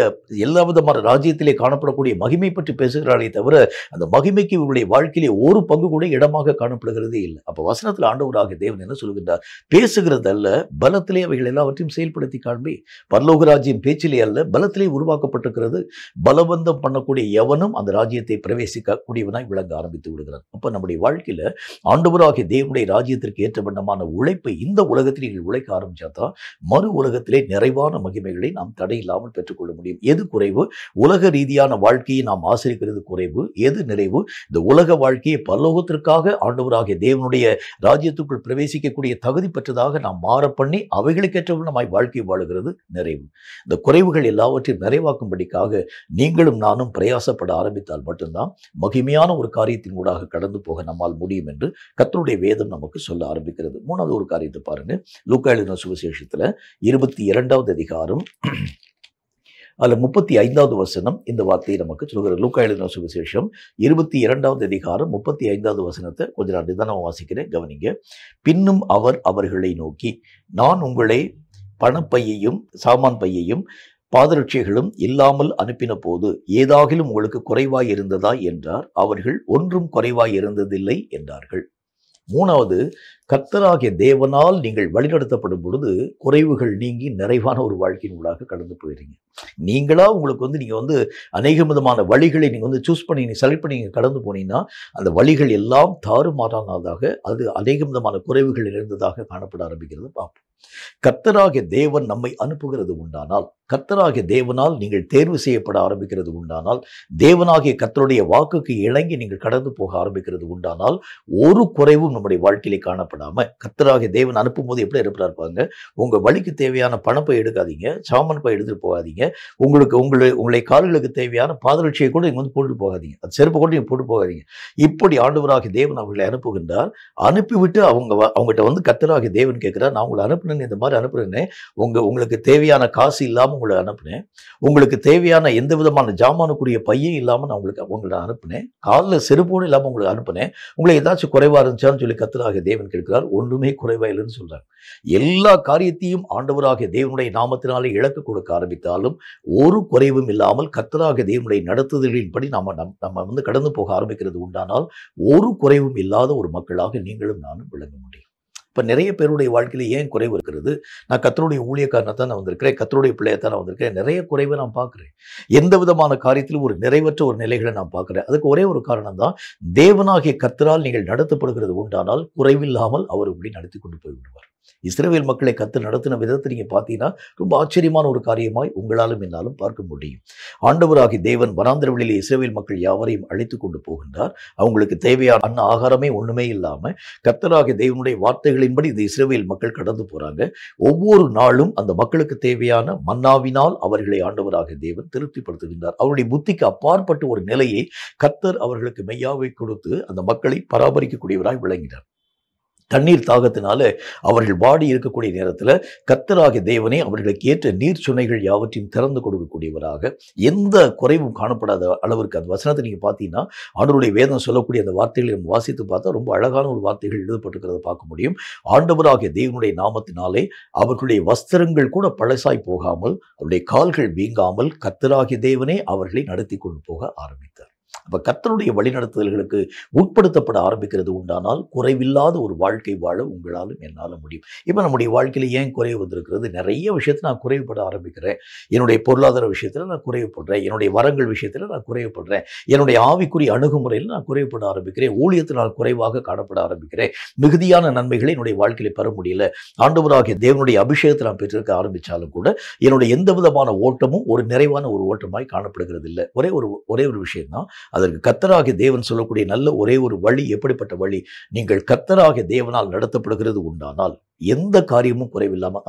எல்லா விதமான ராஜ்யத்திலே காணப்படக்கூடிய மகிமை பற்றி பேசுகிறார்களே தவிர அந்த மகிமைக்கு இவருடைய வாழ்க்கையிலே ஒரு பங்கு கூட இடமாக காணப்படுகிறதே இல்லை. அப்போ வசனத்தில் ஆண்டவராகிய தேவன் என்ன சொல்கின்றார்? பேசுகிறது அல்ல, பலத்திலே அவைகள் எல்லாவற்றையும் செயல்படுத்தி காண்பி. பரலோக ராஜ்யம் பேச்சிலே அல்ல, பலத்திலே உருவாக்கப்பட்டிருக்கிறது. பலவந்தம் பண்ணக்கூடிய எவனும் அந்த ராஜ்யத்தை பிரவேசிக்கக்கூடியவனாய் விளங்க ஆரம்பித்து விடுகிறார். அப்போ நம்முடைய வாழ்க்கையில் ஆண்டவராகிய தேவனுடைய ராஜ்யத்திற்கு ஏற்ற வண்ணமான உழைப்பை இந்த உலகத்தில் நீங்கள் உழைக்க ஆரம்பிச்சாதான் மறு உலகத்திலே நிறைவான மகிமைகளை நாம் தடையில்லாமல் பெற்றுக்கொள்ள முடியும். எது குறைவு? உலக ரீதியான வாழ்க்கையை நாம் ஆசிரிக்கிறது குறைவு. எது நிறைவு? இந்த உலக வாழ்க்கையை பரலோகத்திற்காக ஆண்டவராகிய தேவனுடைய ராஜ்யத்துக்குள் பிரவேசிக்கக்கூடிய தகுதி பெற்றதாக நாம் மாற பண்ணி அவைகளுக்கேற்றவர்கள் நம்மை வாழ்க்கை வாழுகிறது நிறைவு. இந்த குறைவுகள் எல்லாவற்றையும் நிறைவாக்கும்படிக்காக நீங்களும் நானும் பிரயாசப்பட ஆரம்பித்தால் மட்டும்தான் மகிமையான ஒரு காரியத்தின் ஊடாக கடந்து போக நம்மால் முடியும் என்று கர்த்தருடைய வேதம் நமக்கு சொல்ல ஆரம்பிக்கிறது. மூணாவது ஒரு காரியத்தை பாருங்க. லூக்கா எழுதின சுவிசேஷத்துல 22வது அதிகாரம் அதில் 35வது வசனம் இந்த வார்த்தையை நமக்கு சொல்கிறது. லூக்கா எழுதின சுவிசேஷம் 22வது அதிகாரம் 35வது வசனத்தை கொஞ்சம் நான் நிதானமாக வாசிக்கிறேன், கவனிங்க. பின்னும் அவர் அவர்களை நோக்கி, நான் உங்களை பணப்பையையும் சாமான் பையையும் பாதரட்சைகளும் இல்லாமல் அனுப்பின போது ஏதாகிலும் உங்களுக்கு குறைவாய் இருந்ததா என்றார். அவர்கள் ஒன்றும் குறைவாய் இருந்ததில்லை என்றார்கள். மூணாவது, கர்த்தராகிய தேவனால் நீங்கள் வழிநடத்தப்படும் பொழுது குறைவுகள் நீங்கி நிறைவான ஒரு வாழ்க்கையின் ஊடாக கடந்து போயிடுறீங்க. நீங்களா உங்களுக்கு நீங்க அநேக விதமான வழிகளை நீங்க சூஸ் பண்ணி செலக்ட் பண்ணி நீங்க கடந்து போனீங்கன்னா அந்த வழிகள் எல்லாம் தாறுமாறானதாக, அது அநேக விதமான குறைவுகள் இருந்ததாக காணப்பட ஆரம்பிக்கிறது பார்ப்போம். கர்த்தராகிய தேவன் நம்மை அனுப்புகிறது உண்டானால், கர்த்தராகிய தேவனால் நீங்கள் தேர்வு செய்யப்பட ஆரம்பிக்கிறது உண்டானால், தேவனாகிய கர்த்தருடைய வாக்குக்கு இணங்கி நீங்கள் கடந்து போக ஆரம்பிக்கிறது உண்டானால் ஒரு குறைவும் நம்முடைய வாழ்க்கையிலே காணப்படாம, கர்த்தராகிய தேவன் அனுப்பும் போது எப்படி இருப்பாங்க? உங்க வழிக்கு தேவையான பணப்பை எடுக்காதீங்க, சாமான் பை எடுத்துட்டு போகாதீங்க, உங்களுடைய கால்களுக்கு தேவையான பாதரட்சியை கூட நீங்க போட்டு போகாதீங்க, அது செருப்பு கூட நீங்க போட்டு போகாதீங்க. இப்படி ஆண்டவராகிய தேவன் அவர்களை அனுப்புகின்றார். அனுப்பிவிட்டு அவங்ககிட்ட கர்த்தராகிய தேவன் கேட்கிறார், நான் உங்களை அனுப்புனேன், இந்த மாதிரி அனுப்புறேன்னு உங்களுக்கு தேவையான காசு இல்லாமல் உங்களை அனுப்புனேன், உங்களுக்கு தேவையான எந்த விதமான ஜாமானுக்குரிய பையே இல்லாமல் நான் உங்களை அனுப்புனேன், காலில் செருப்போடு இல்லாமல் உங்களை அனுப்புனேன், உங்களுக்கு ஏதாச்சும் குறைவா இருந்துச்சான்னு சொல்லி கர்த்தராகிய தேவன் கேட்கிறார். ஒன்றுமே குறைவா இல்லைன்னு சொல்றாங்க. எல்லா காரியத்தையும் ஆண்டவராகிய தேவனுடைய நாமத்தினாலே இழக்க கொடுக்க ஆரம்பித்தாலும் ஒரு குறைவும் இல்லாமல் கர்த்தராகிய தேவனுடைய நடத்துதலின்படி நம்ம கடந்து போக ஆரம்பிக்கிறது உண்டானால் ஒரு குறைவும் இல்லாத ஒரு மக்களாக நீங்களும் நானும் விளங்க முடியும். இப்போ நிறைய பேருடைய வாழ்க்கையில் ஏன் குறைவு இருக்கிறது? நான் கர்த்தருடைய ஊழியக்காரனை தான் நான் வந்திருக்கிறேன், கர்த்தருடைய பிள்ளையை தான் நான் வந்திருக்கிறேன், நிறைய குறைவை நான் பார்க்குறேன். எந்த விதமான காரியத்திலும் ஒரு நிறைவற்ற ஒரு நிலைகளை நான் பார்க்குறேன். அதுக்கு ஒரே ஒரு காரணம் தான், தேவனாகிய கர்த்தரால் நீங்கள் நடத்தப்படுகிறது உண்டானால் குறைவில்லாமல் அவர் இப்படி நடத்தி கொண்டு போய் விடுவார். இஸ்ரவேல் மக்களை கர்த்தர் நடத்தின விதத்தை நீங்க பார்த்தீங்கன்னா ரொம்ப ஆச்சரியமான ஒரு காரியமாய் உங்களாலும் என்னாலும் பார்க்க முடியும். ஆண்டவராகிய தேவன் வனாந்திர வெளியிலே இஸ்ரவேல் மக்கள் யாவரையும் அழைத்து கொண்டு போகின்றார். அவங்களுக்கு தேவையான ஆகாரமே ஒண்ணுமே இல்லாம கர்த்தராகிய தேவனுடைய வார்த்தைகளின்படி இந்த இஸ்ரவேல் மக்கள் கடந்து போறாங்க. ஒவ்வொரு நாளும் அந்த மக்களுக்கு தேவையான மன்னாவினால் அவர்களை ஆண்டவராகிய தேவன் திருப்திப்படுத்துகின்றார். அவருடைய புத்திக்கு அப்பாற்பட்ட ஒரு நிலையை கர்த்தர் அவர்களுக்கு மெய்யாவை கொடுத்து அந்த மக்களை பராமரிக்கக்கூடியவராய் விளங்கினார். தண்ணீர் தாகத்தினால அவர்கள் வாடி இருக்கக்கூடிய நேரத்தில் கர்த்தராகிய தேவனே அவர்களுக்கு ஏற்ற நீர் சுனைகள் யாவற்றையும் திறந்து கொடுக்கக்கூடியவராக, எந்த குறைவும் காணப்படாத அளவிற்கு அந்த வசனத்தை நீங்கள் பார்த்தீங்கன்னா ஆண்டவருடைய வேதம் சொல்லக்கூடிய அந்த வார்த்தைகளை நம்ம வாசித்து பார்த்தா ரொம்ப அழகான ஒரு வார்த்தைகள் எழுதப்பட்டிருக்கிறத பார்க்க முடியும். ஆண்டவராகிய தேவனுடைய நாமத்தினாலே அவர்களுடைய வஸ்திரங்கள் கூட பழசாய் போகாமல், அவருடைய கால்கள் வீங்காமல் கர்த்தராகிய தேவனே அவர்களை நடத்தி கொண்டு போக ஆரம்பித்தார். அப்ப கர்த்தருடைய வழிநடத்துதல்களுக்கு உட்படுத்தப்பட ஆரம்பிக்கிறது உண்டானால் குறைவில்லாத ஒரு வாழ்க்கை வாழ உங்களாலும் என்னாலும் முடியும். இப்ப நம்முடைய வாழ்க்கையில ஏன் குறைவு வந்திருக்கிறது? நிறைய விஷயத்துல நான் குறைவுபட ஆரம்பிக்கிறேன். என்னுடைய பொருளாதார விஷயத்துல நான் குறைவுபடுறேன், என்னுடைய வரங்கள் விஷயத்துல நான் குறைவுபடுறேன், என்னுடைய ஆவிக்குரிய அணுகுமுறையில் நான் குறைவுபட ஆரம்பிக்கிறேன், ஊழியத்தினால் குறைவாக காணப்பட ஆரம்பிக்கிறேன், மிகுதியான நன்மைகளை என்னுடைய வாழ்க்கையில பெற முடியல, ஆண்டவராகிய தேவனுடைய அபிஷேகத்தை நான் பெற்றிருக்க ஆரம்பிச்சாலும் கூட என்னுடைய எந்த விதமான ஓட்டமும் ஒரு நிறைவான ஒரு ஓட்டமாய் காணப்படுகிறது இல்லை. ஒரே ஒரு விஷயம் தான், அதற்கு கர்த்தராகிய தேவன் சொல்லக்கூடிய நல்ல ஒரே ஒரு வழி. எப்படிப்பட்ட வழி? நீங்கள் கர்த்தராகிய தேவனால் நடத்தப்படுகிறது உண்டானால் எந்த காரியமும் குறைவில்லாமல்,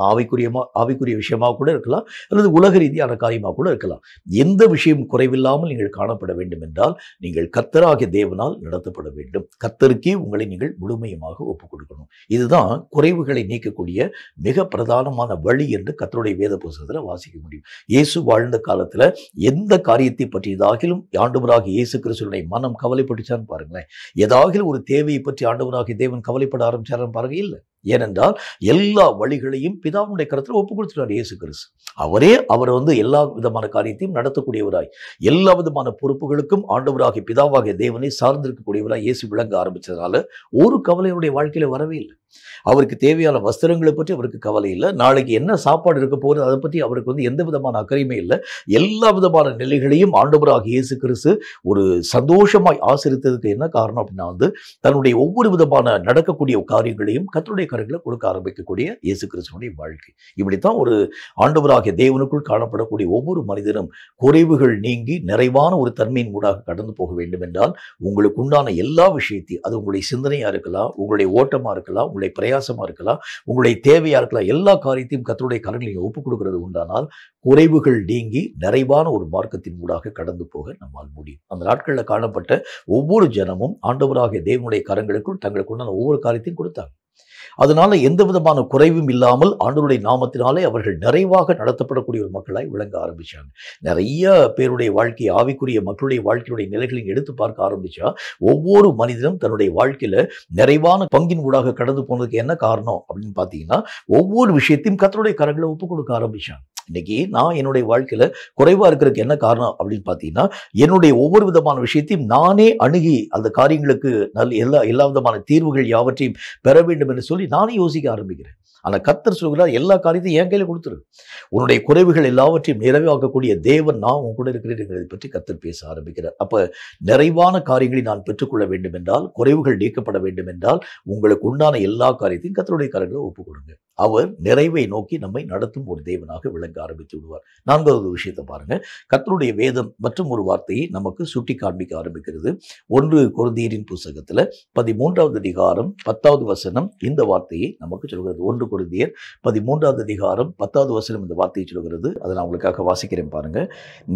ஆவிக்குரிய விஷயமாக கூட இருக்கலாம், அல்லது உலக ரீதியான காரியமாக கூட இருக்கலாம், எந்த விஷயம் குறைவில்லாமல் நீங்கள் காணப்பட வேண்டும் என்றால் நீங்கள் கர்த்தராகிய தேவனால் நடத்தப்பட வேண்டும். கர்த்தருக்கே உங்களை நீங்கள் முழுமையமாக ஒப்புக் கொடுக்கணும். இதுதான் குறைவுகளை நீக்கக்கூடிய மிக பிரதானமான வழி என்று கர்த்தருடைய வேத புத்தகத்தில் வாசிக்க முடியும். இயேசு வாழ்ந்த காலத்தில் எந்த காரியத்தை பற்றியதாகிலும் ஆண்டவராகிய இயேசு கிறிஸ்துவினுடைய மனம் கவலைப்பட்டுச்சான்னு பாருங்களேன். ஏதாகிலும் ஒரு தேவையை பற்றி ஆண்டவராகிய தேவன் கவலைப்பட ஆரம்பிச்சாரான்னு பாருங்க, இல்லை. ஏனென்றால் எல்லா வழிகளையும் பிதாவுடைய கருத்தில் ஒப்பு கொடுத்துட்டார் இயேசு கிறிஸ்து. அவர் எல்லா விதமான காரியத்தையும் நடத்தக்கூடியவராய், எல்லா விதமான பொறுப்புகளுக்கும் ஆண்டவராகிய பிதாவாகிய தேவனை சார்ந்திருக்கக்கூடியவராய் இயேசு விளங்க ஆரம்பிச்சதுனால ஒரு கவலையுடைய வாழ்க்கையில வரவே இல்லை. அவருக்கு தேவையான வஸ்திரங்களை பற்றி அவருக்கு கவலை இல்லை. நாளைக்கு என்ன சாப்பாடு இருக்க போகிறது அதை பற்றி அவருக்கு எந்த விதமான அக்கறையுமே இல்லை. எல்லா விதமான நிலைகளையும் ஆண்டவராகிய இயேசு கிறிஸ்து ஒரு சந்தோஷமாய் ஆசரித்ததுக்கு என்ன காரணம் அப்படின்னா தன்னுடைய ஒவ்வொரு விதமான நடக்கக்கூடிய காரியங்களையும் கர்த்தருடைய கரங்களை கொடுக்க ஆரம்பிக்கக்கூடிய இயேசு கிறிஸ்துவினுடைய வாழ்க்கை. இப்படித்தான் ஒரு ஆண்டவராகிய தேவனுக்குள் காணப்படக்கூடிய ஒவ்வொரு மனிதனும் குறைவுகள் நீங்கி நிறைவான ஒரு தன்மையின் ஊடாக கடந்து போக வேண்டும் என்றால் உங்களுக்கு உண்டான எல்லா விஷயத்தையும், அது உங்களுடைய சிந்தனையா இருக்கலாம், உங்களுடைய ஓட்டமா இருக்கலாம், உங்களுடைய பிரயாசமா இருக்கலாம், உங்களுடைய தேவையா இருக்கலாம், எல்லா காரியத்தையும் கர்த்தருடைய கரங்களில் ஒப்புக் கொடுக்கிறது உண்டானால் குறைவுகள் நீங்கி நிறைவான ஒரு மார்க்கத்தின் ஊடாக கடந்து போக நம்மால் முடியும். அந்த நாட்களில் காணப்பட்ட ஒவ்வொரு ஜனமும் ஆண்டவராகிய தேவனுடைய கரங்களுக்குள் தங்களுக்கு உண்டான ஒவ்வொரு காரியத்தையும் கொடுத்தாங்க. அதனால எந்த விதமான குறைவும் இல்லாமல் ஆண்டவருடைய நாமத்தினாலே அவர்கள் நிறைவாக நடத்தப்படக்கூடிய ஒரு மக்களாய் விளங்க ஆரம்பிச்சாங்க. நிறைய பேருடைய வாழ்க்கை, ஆவிக்குரிய மக்களுடைய வாழ்க்கையுடைய நிலைகளை எடுத்து பார்க்க ஆரம்பிச்சா ஒவ்வொரு மனிதனும் தன்னுடைய வாழ்க்கையில நிறைவான பங்கின் ஊடாக கடந்து போனதுக்கு என்ன காரணம் அப்படின்னு பார்த்தீங்கன்னா ஒவ்வொரு விஷயத்தையும் கர்த்தருடைய கரங்களை ஒப்புக் கொடுக்க ஆரம்பிச்சாங்க. இன்னைக்கு நான் என்னுடைய வாழ்க்கையில குறைவா இருக்கிறதுக்கு என்ன காரணம் அப்படின்னு பார்த்தீங்கன்னா என்னுடைய ஒவ்வொரு விதமான விஷயத்தையும் நானே அணுகி அந்த காரியங்களுக்கு எல்லா விதமான தீர்வுகள் யாவற்றையும் பெற வேண்டும் என்று சொல்லி நானே யோசிக்க ஆரம்பிக்கிறேன். ஆனால் கர்த்தர் சொல்கிறார் எல்லா காரியத்தையும் என் கையில் கொடுத்துரு, உன்னுடைய குறைவுகள் எல்லாவற்றையும் நிறைவாக்கக்கூடிய தேவன் நான் உன் கூட இருக்கிறேன் என்பதை பற்றி கர்த்தர் பேச ஆரம்பிக்கிறார். அப்ப நிறைவான காரியங்களை நான் பெற்றுக்கொள்ள வேண்டும் என்றால், குறைவுகள் நீக்கப்பட வேண்டும் என்றால் உங்களுக்கு உண்டான எல்லா காரியத்தையும் கர்த்தருடைய கரங்களை ஒப்புக் கொடுங்க. அவர் நிறைவை நோக்கி நம்மை நடத்தும் ஒரு தேவனாக விளங்க ஆரம்பித்து விடுவார். நான்காவது விஷயத்தை பாருங்க, கர்த்தருடைய வேதம் மற்றும் ஒரு வார்த்தையை நமக்கு சுட்டி காண்பிக்க ஆரம்பிக்கிறது. 1 கொரிந்தியரின் புத்தகத்துல 13வது அதிகாரம் 10வது வசனம் இந்த வார்த்தையை நமக்கு சொல்கிறது. 1 கொரிந்தியர் 13வது அதிகாரம் 10வது வசனம் இந்த வார்த்தையை சொல்கிறது. அதை நான் உங்களுக்காக வாசிக்கிறேன் பாருங்க.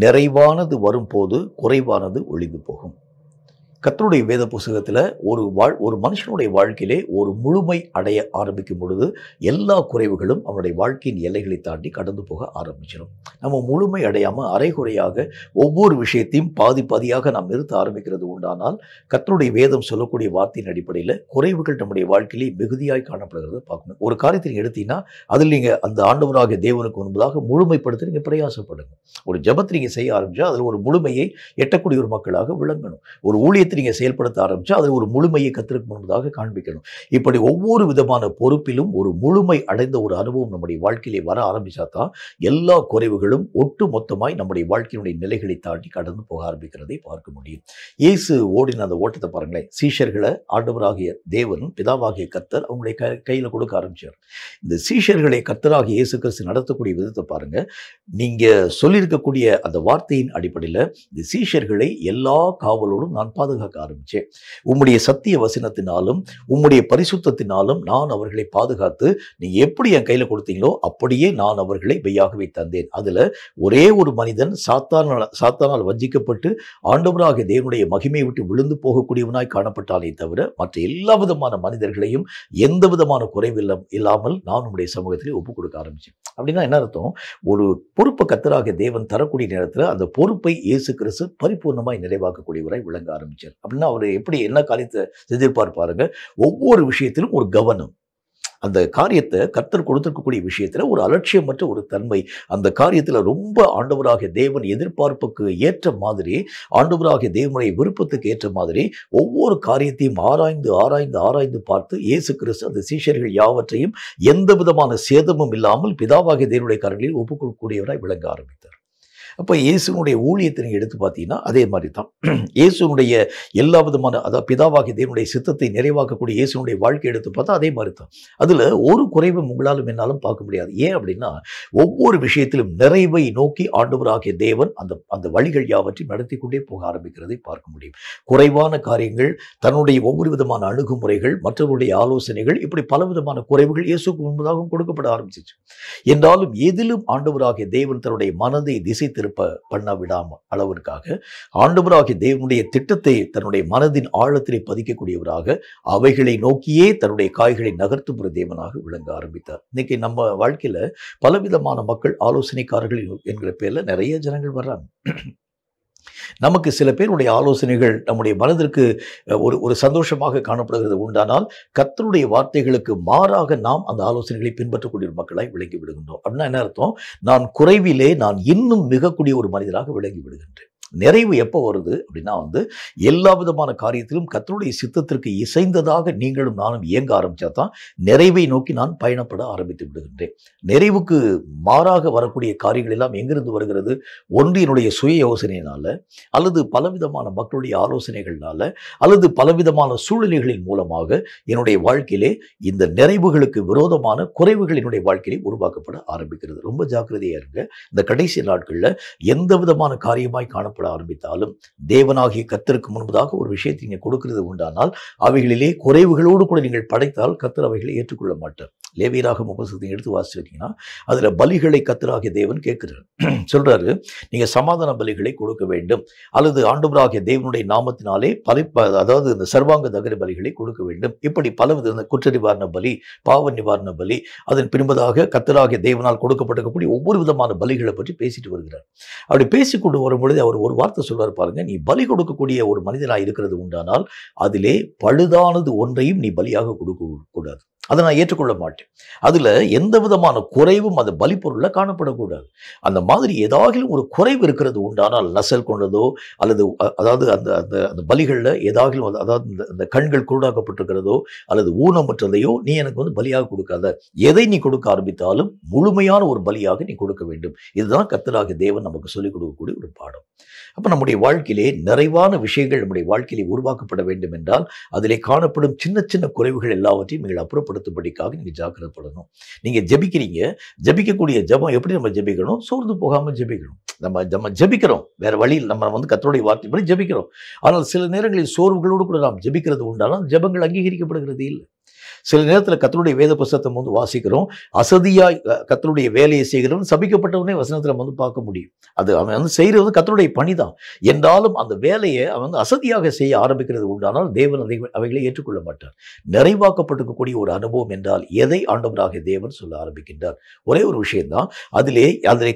நிறைவானது வரும்போது குறைவானது ஒழிந்து போகும். கர்த்தருடைய வேத புத்தகத்தில் ஒரு மனுஷனுடைய வாழ்க்கையிலே ஒரு முழுமை அடைய ஆரம்பிக்கும் பொழுது எல்லா குறைவுகளும் அவனுடைய வாழ்க்கையின் எல்லைகளை தாண்டி கடந்து போக ஆரம்பிச்சிடும். நம்ம முழுமை அடையாமல் அரைகுறையாக ஒவ்வொரு விஷயத்தையும் பாதி பாதியாக நாம் நிறுத்த ஆரம்பிக்கிறது உண்டானால் கர்த்தருடைய வேதம் சொல்லக்கூடிய வார்த்தையின் அடிப்படையில் குறைவுகள் நம்முடைய வாழ்க்கையிலே மிகுதியாய் காணப்படுகிறத பார்க்கணும். ஒரு காரியத்தை நீங்கள் எடுத்தீங்கன்னா அதில் நீங்கள் அந்த ஆண்டவராகிய தேவனுக்கு முன்பதாக முழுமைப்படுத்த நீங்கள் பிரயாசப்படுங்க. ஒரு ஜெபத்தை நீங்கள் செய்ய ஆரம்பிச்சா அதில் ஒரு முழுமையை எட்டக்கூடிய ஒரு மக்களாக விளங்கணும். ஒரு ஊழியத்தை நீங்கள் செயல்படுத்த ஆரம்பிச்சா அதில் ஒரு முழுமையை கர்த்தருக்கு முன்பதாக காண்பிக்கணும். இப்படி ஒவ்வொரு விதமான பொறுப்பிலும் ஒரு முழுமை அடைந்த ஒரு அனுபவம் நம்முடைய வாழ்க்கையிலே வர ஆரம்பிச்சா தான் எல்லா குறைவுகளும் ஒட்டு மொத்தமாய் நம்முடைய வாழ்க்கையினுடைய நிலைகளை தாண்டி கடந்து போக ஆரம்பிக்கிறதை பார்க்க முடியும். இயேசு ஓடின அந்த ஓட்டத்தை பாருங்களேன். சீஷர்களை ஆண்டவராகிய தேவன் பிதாவாகிய கர்த்தர் அவங்களுடைய கையில் கொடுக்க ஆரம்பிச்சார். இந்த சீஷர்களை கர்த்தராகிய இயேசு கிறிஸ்து நடத்தக்கூடிய விதத்தை பாருங்க. நீங்க சொல்லியிருக்கக்கூடிய அந்த வார்த்தையின் அடிப்படையில் இந்த சீஷர்களை எல்லா காவலோடும் நான் பாதுகாக்க ஆரம்பிச்சேன். உம்முடைய சத்திய வசனத்தினாலும் உம்முடைய பரிசுத்தத்தினாலும் நான் அவர்களை பாதுகாத்து நீங்க எப்படி என் கையில கொடுத்தீங்களோ அப்படியே நான் அவர்களை மெய்யாகவே தந்தேன். அதுல ஒரே ஒரு மனிதன் சாத்தானால் வஞ்சிக்கப்பட்டு ஆண்டவராகிய தேவனுடைய மகிமையை விட்டு விழுந்து போகக்கூடியவனாய் காணப்பட்டாலே தவிர மற்ற எல்லா விதமான மனிதர்களையும் எந்த விதமான குறைவில்லாமல் நான் உம்முடைய சமூகத்திலே ஒப்புக் கொடுக்க ஆரம்பிச்சேன். அப்படின்னா என்ன அர்த்தம்? ஒரு பொறுப்பை கர்த்தராகிய தேவன் தரக்கூடிய நேரத்தில் அந்த பொறுப்பை இயேசு கிறிஸ்து பரிபூர்ணமாய் நிறைவாக்கக்கூடியவராய் விளங்க ஆரம்பிச்சார். அப்படின்னா அவர் எப்படி என்ன காரியத்தை செஞ்சிருப்பார் பாருங்க. ஒவ்வொரு விஷயத்திலும் ஒரு கவனம், அந்த காரியத்தை கர்த்தர் கொடுத்திருக்கக்கூடிய விஷயத்துல ஒரு அலட்சியமற்ற ஒரு தன்மை, அந்த காரியத்துல ரொம்ப ஆண்டவராகிய தேவன் எதிர்பார்ப்புக்கு ஏற்ற மாதிரி, ஆண்டவராகிய தேவனுடைய விருப்பத்துக்கு ஏற்ற மாதிரி ஒவ்வொரு காரியத்தையும் ஆராய்ந்து பார்த்து இயேசு கிறிஸ்து அந்த சீஷர்கள் யாவற்றையும் எந்த விதமான சேதமும் இல்லாமல் பிதாவாகிய தேவனுடைய கரங்களில் ஒப்புக் கொடுக்கக்கூடியவராய் விளங்க ஆரம்பித்தார். அப்போ இயேசுனுடைய ஊழியத்தை நீங்கள் எடுத்து பார்த்தீங்கன்னா அதே மாதிரி தான். இயேசுனுடைய எல்லா விதமான, அதாவது பிதாவாகிய தேவனுடைய சித்தத்தை நிறைவாக்கக்கூடிய இயேசுனுடைய வாழ்க்கை எடுத்து பார்த்தா அதே மாதிரி தான். அதில் ஒரு குறைவும் உங்களாலும் என்னாலும் பார்க்க முடியாது. ஏன் அப்படின்னா ஒவ்வொரு விஷயத்திலும் நிறைவை நோக்கி ஆண்டவராகிய தேவன் அந்த வழிகள் யாவற்றையும் நடத்தி கொண்டே போக ஆரம்பிக்கிறதை பார்க்க முடியும். குறைவான காரியங்கள், தன்னுடைய ஒவ்வொரு விதமான அணுகுமுறைகள், மற்றவருடைய ஆலோசனைகள், இப்படி பல விதமான குறைவுகள் இயேசுக்கு முன்பதாகவும் கொடுக்கப்பட ஆரம்பிச்சிச்சு. என்றாலும் எதிலும் ஆண்டவராகிய தேவன் தன்னுடைய மனதை திசை பண்ண விடாம அளவிற்காக ஆண்டவராகிய தேவனுடைய திட்டத்தை தன்னுடைய மனதின் ஆழத்திலே பதிக்கக்கூடியவராக அவைகளை நோக்கியே தன்னுடைய காய்களை நகர்த்தும் ஒரு தேவனாக விளங்க ஆரம்பித்தார். இன்னைக்கு நம்ம வாழ்க்கையில பலவிதமான மக்கள், ஆலோசனைக்காரர்கள் என்கிற பேர்ல நிறைய ஜனங்கள் வர்றாங்க. நமக்கு சில பேருடைய ஆலோசனைகள் நம்முடைய மனதிற்கு ஒரு ஒரு சந்தோஷமாக காணப்படுகிறது உண்டானால், கர்த்தருடைய வார்த்தைகளுக்கு மாறாக நாம் அந்த ஆலோசனைகளை பின்பற்றக்கூடிய ஒரு மக்களாய் விளங்கி விடுகின்றோம். அப்படின்னா என்ன அர்த்தம்? நான் குறைவிலே நான் இன்னும் மிகக்கூடிய ஒரு மனிதராக விளங்கி விடுகின்றேன். நிறைவு எப்போ வருது அப்படின்னா எல்லா விதமான காரியத்திலும் கர்த்தருடைய சித்தத்திற்கு இசைந்ததாக நீங்களும் நானும் இயங்க ஆரம்பிச்சா தான் நிறைவை நோக்கி நான் பயணப்பட ஆரம்பித்து விடுகின்றேன். நிறைவுக்கு மாறாக வரக்கூடிய காரியங்கள் எல்லாம் எங்கிருந்து வருகிறது? ஒன்று என்னுடைய சுய யோசனையினால, அல்லது பலவிதமான மக்களுடைய ஆலோசனைகள்னால, அல்லது பலவிதமான சூழ்நிலைகளின் மூலமாக என்னுடைய வாழ்க்கையிலே இந்த நிறைவுகளுக்கு விரோதமான குறைவுகள் என்னுடைய வாழ்க்கையிலே உருவாக்கப்பட ஆரம்பிக்கிறது. ரொம்ப ஜாக்கிரதையா இருங்க. இந்த கடைசி நாட்களில் எந்த விதமான காரியமாய் காணப்பட ஆரம்பித்தாலும் தேவனாகிய கர்த்தருக்கு முன்பதாக ஒரு விஷயத்தை நீங்க கொடுக்கிறது உண்டானால் அவைகளிலே குறைவுகளோடு கூட நீங்கள் படைத்தால் கர்த்தர் அவைகளை ஏற்றுக்கொள்ள மாட்டார். லேவியராகமம் புத்தகத்தை எடுத்து வாசிச்சிருக்கீங்கன்னா அதுல பலிகளை கர்த்தராகிய தேவன் கேட்கிறார். சொல்றாரு, நீங்க சமாதான பலிகளை கொடுக்க வேண்டும், அல்லது ஆண்டவராகிய தேவனுடைய நாமத்தினாலே அதாவது இந்த சர்வாங்க தகன பலிகளை கொடுக்க வேண்டும். இப்படி பலவித குற்ற நிவாரண பலி, பாவ நிவாரண பலி, அதன் பின்பதாக கர்த்தராகிய தேவனால் கொடுக்கப்பட்டிருக்கக்கூடிய ஒவ்வொரு விதமான பலிகளை பற்றி பேசிட்டு வருகிறார். அப்படி பேசிக்கொண்டு வரும்பொழுது அவர் ஒரு வார்த்தை சொல்றார் பாருங்க, நீ பலி கொடுக்கக்கூடிய ஒரு மனிதனாக இருக்கிறது உண்டானால் அதிலே பழுதானது ஒன்றையும் நீ பலியாக கொடுக்க கூடாது. அதை நான் ஏற்றுக்கொள்ள மாட்டேன். அதுல எந்த விதமான குறைவும் அந்த பலி பொருள்ல காணப்படக்கூடாது. அந்த மாதிரி ஏதாகிலும் ஒரு குறைவு இருக்கிறது உண்டானால், நசல் கொண்டதோ அல்லது அதாவது அந்த அந்த அந்த பலிகள்ல ஏதாகிலும் அதாவது இந்த கண்கள் குருடாக்கப்பட்டிருக்கிறதோ அல்லது ஊனமற்றதையோ நீ எனக்கு பலியாக கொடுக்காத. எதை நீ கொடுக்க ஆரம்பித்தாலும் முழுமையான ஒரு பலியாக நீ கொடுக்க வேண்டும். இதுதான் கர்த்தராகிய தேவன் நமக்கு சொல்லிக் கொடுக்கக்கூடிய ஒரு பாடம். அப்ப நம்முடைய வாழ்க்கையிலே நிறைவான விஷயங்கள் நம்முடைய வாழ்க்கையிலே உருவாக்கப்பட வேண்டும் என்றால் அதிலே காணப்படும் சின்ன சின்ன குறைவுகள் எல்லாவற்றையும் நீங்கள் அப்புறப்படுத்தும்படிக்காக நீங்க ஜாக்கிரதைப்படணும். நீங்க ஜெபிக்கிறீங்க, ஜெபிக்கக்கூடிய ஜெபம் எப்படி நம்ம ஜெபிக்கணும்? சோர்ந்து போகாம ஜெபிக்கணும். நம்ம ஜெபிக்கிறோம், வேற வழியில் நம்ம கர்த்தருடைய வார்த்தைப்படி ஜெபிக்கிறோம். ஆனால் சில நேரங்களில் சோர்வுகளோடு கூட நாம் ஜெபிக்கிறது உண்டானால் ஜெபங்கள் அங்கீகரிக்கப்படுகிறது இல்லை. சில நேரத்தில் கர்த்தருடைய வேத புத்தகத்தை வாசிக்கிறோம், அசதியாய் கர்த்தருடைய வேலையை செய்கிறவன் சபிக்கப்பட்டவனே வசனத்தில் பார்க்க முடியும். அது அவன் செய்கிறது கர்த்தருடைய பணிதான். என்றாலும் அந்த வேலையை அவன் அசதியாக செய்ய ஆரம்பிக்கிறது உண்டானால் தேவன் அவைகளை ஏற்றுக்கொள்ள மாட்டார். நிறைவாக்கப்பட்டிருக்கக்கூடிய ஒரு அனுபவம் என்றால் எதை ஆண்டவராகிய தேவன் சொல்ல ஆரம்பிக்கின்றார்? ஒரே ஒரு விஷயம்தான். அதிலே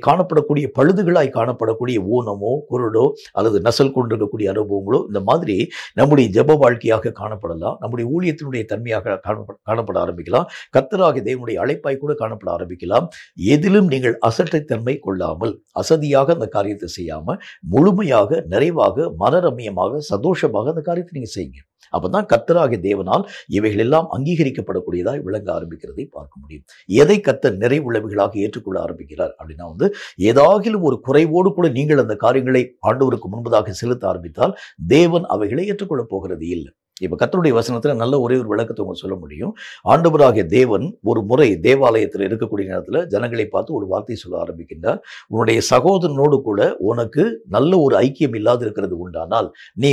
காணப்படக்கூடிய பழுதுகளாய் காணப்படக்கூடிய ஊனமோ குருடோ அல்லது நசல் கொண்டிருக்கக்கூடிய அனுபவங்களோ இந்த மாதிரி நம்முடைய ஜெப வாழ்க்கையாக காணப்படலாம், நம்முடைய ஊழியத்தினுடைய தன்மையாக காணப்பட ஆரம்பிக்கலாம், கர்த்தராகிய தேவனுடைய அழைப்பாய் கூட காணப்பட ஆரம்பிக்கலாம். எதிலும் நீங்கள் அசட்டைத்தன்மை கொள்ளாமல் அசதியாக அந்த காரியத்தை செய்யாம முழுமையாக நிறைவாக மனரம்யமாக சந்தோஷமாக அந்த காரியத்தை நீங்க செய்யுங்க. அப்பதான் கர்த்தராகிய தேவனால் இவைகள் எல்லாம் அங்கீகரிக்கப்படக்கூடியதாய் விளங்க ஆரம்பிக்கிறதை பார்க்க முடியும். எதை கர்த்தர் நிறைவுள்ளவைகளாக ஏற்றுக்கொள்ள ஆரம்பிக்கிறார் அப்படின்னா ஏதாகிலும் ஒரு குறைவோடு கூட நீங்கள் அந்த காரியங்களை ஆண்டவருக்கு முன்பதாக செலுத்த ஆரம்பித்தால் தேவன் அவைகளை ஏற்றுக்கொள்ளப் போகிறது இல்லை. இப்ப கர்த்தருடைய வசனத்துல நல்ல ஒரே ஒரு விளக்கத்தை உங்க சொல்ல முடியும். ஆண்டவராகிய தேவன் ஒரு முறை தேவாலயத்தில் இருக்கக்கூடிய நேரத்துல ஜனங்களை பார்த்து ஒரு வார்த்தை சொல்ல ஆரம்பிக்கின்றார். உன்னுடைய சகோதரனோடு கூட உனக்கு நல்ல ஒரு ஐக்கியம் இல்லாது இருக்கிறது உண்டானால் நீ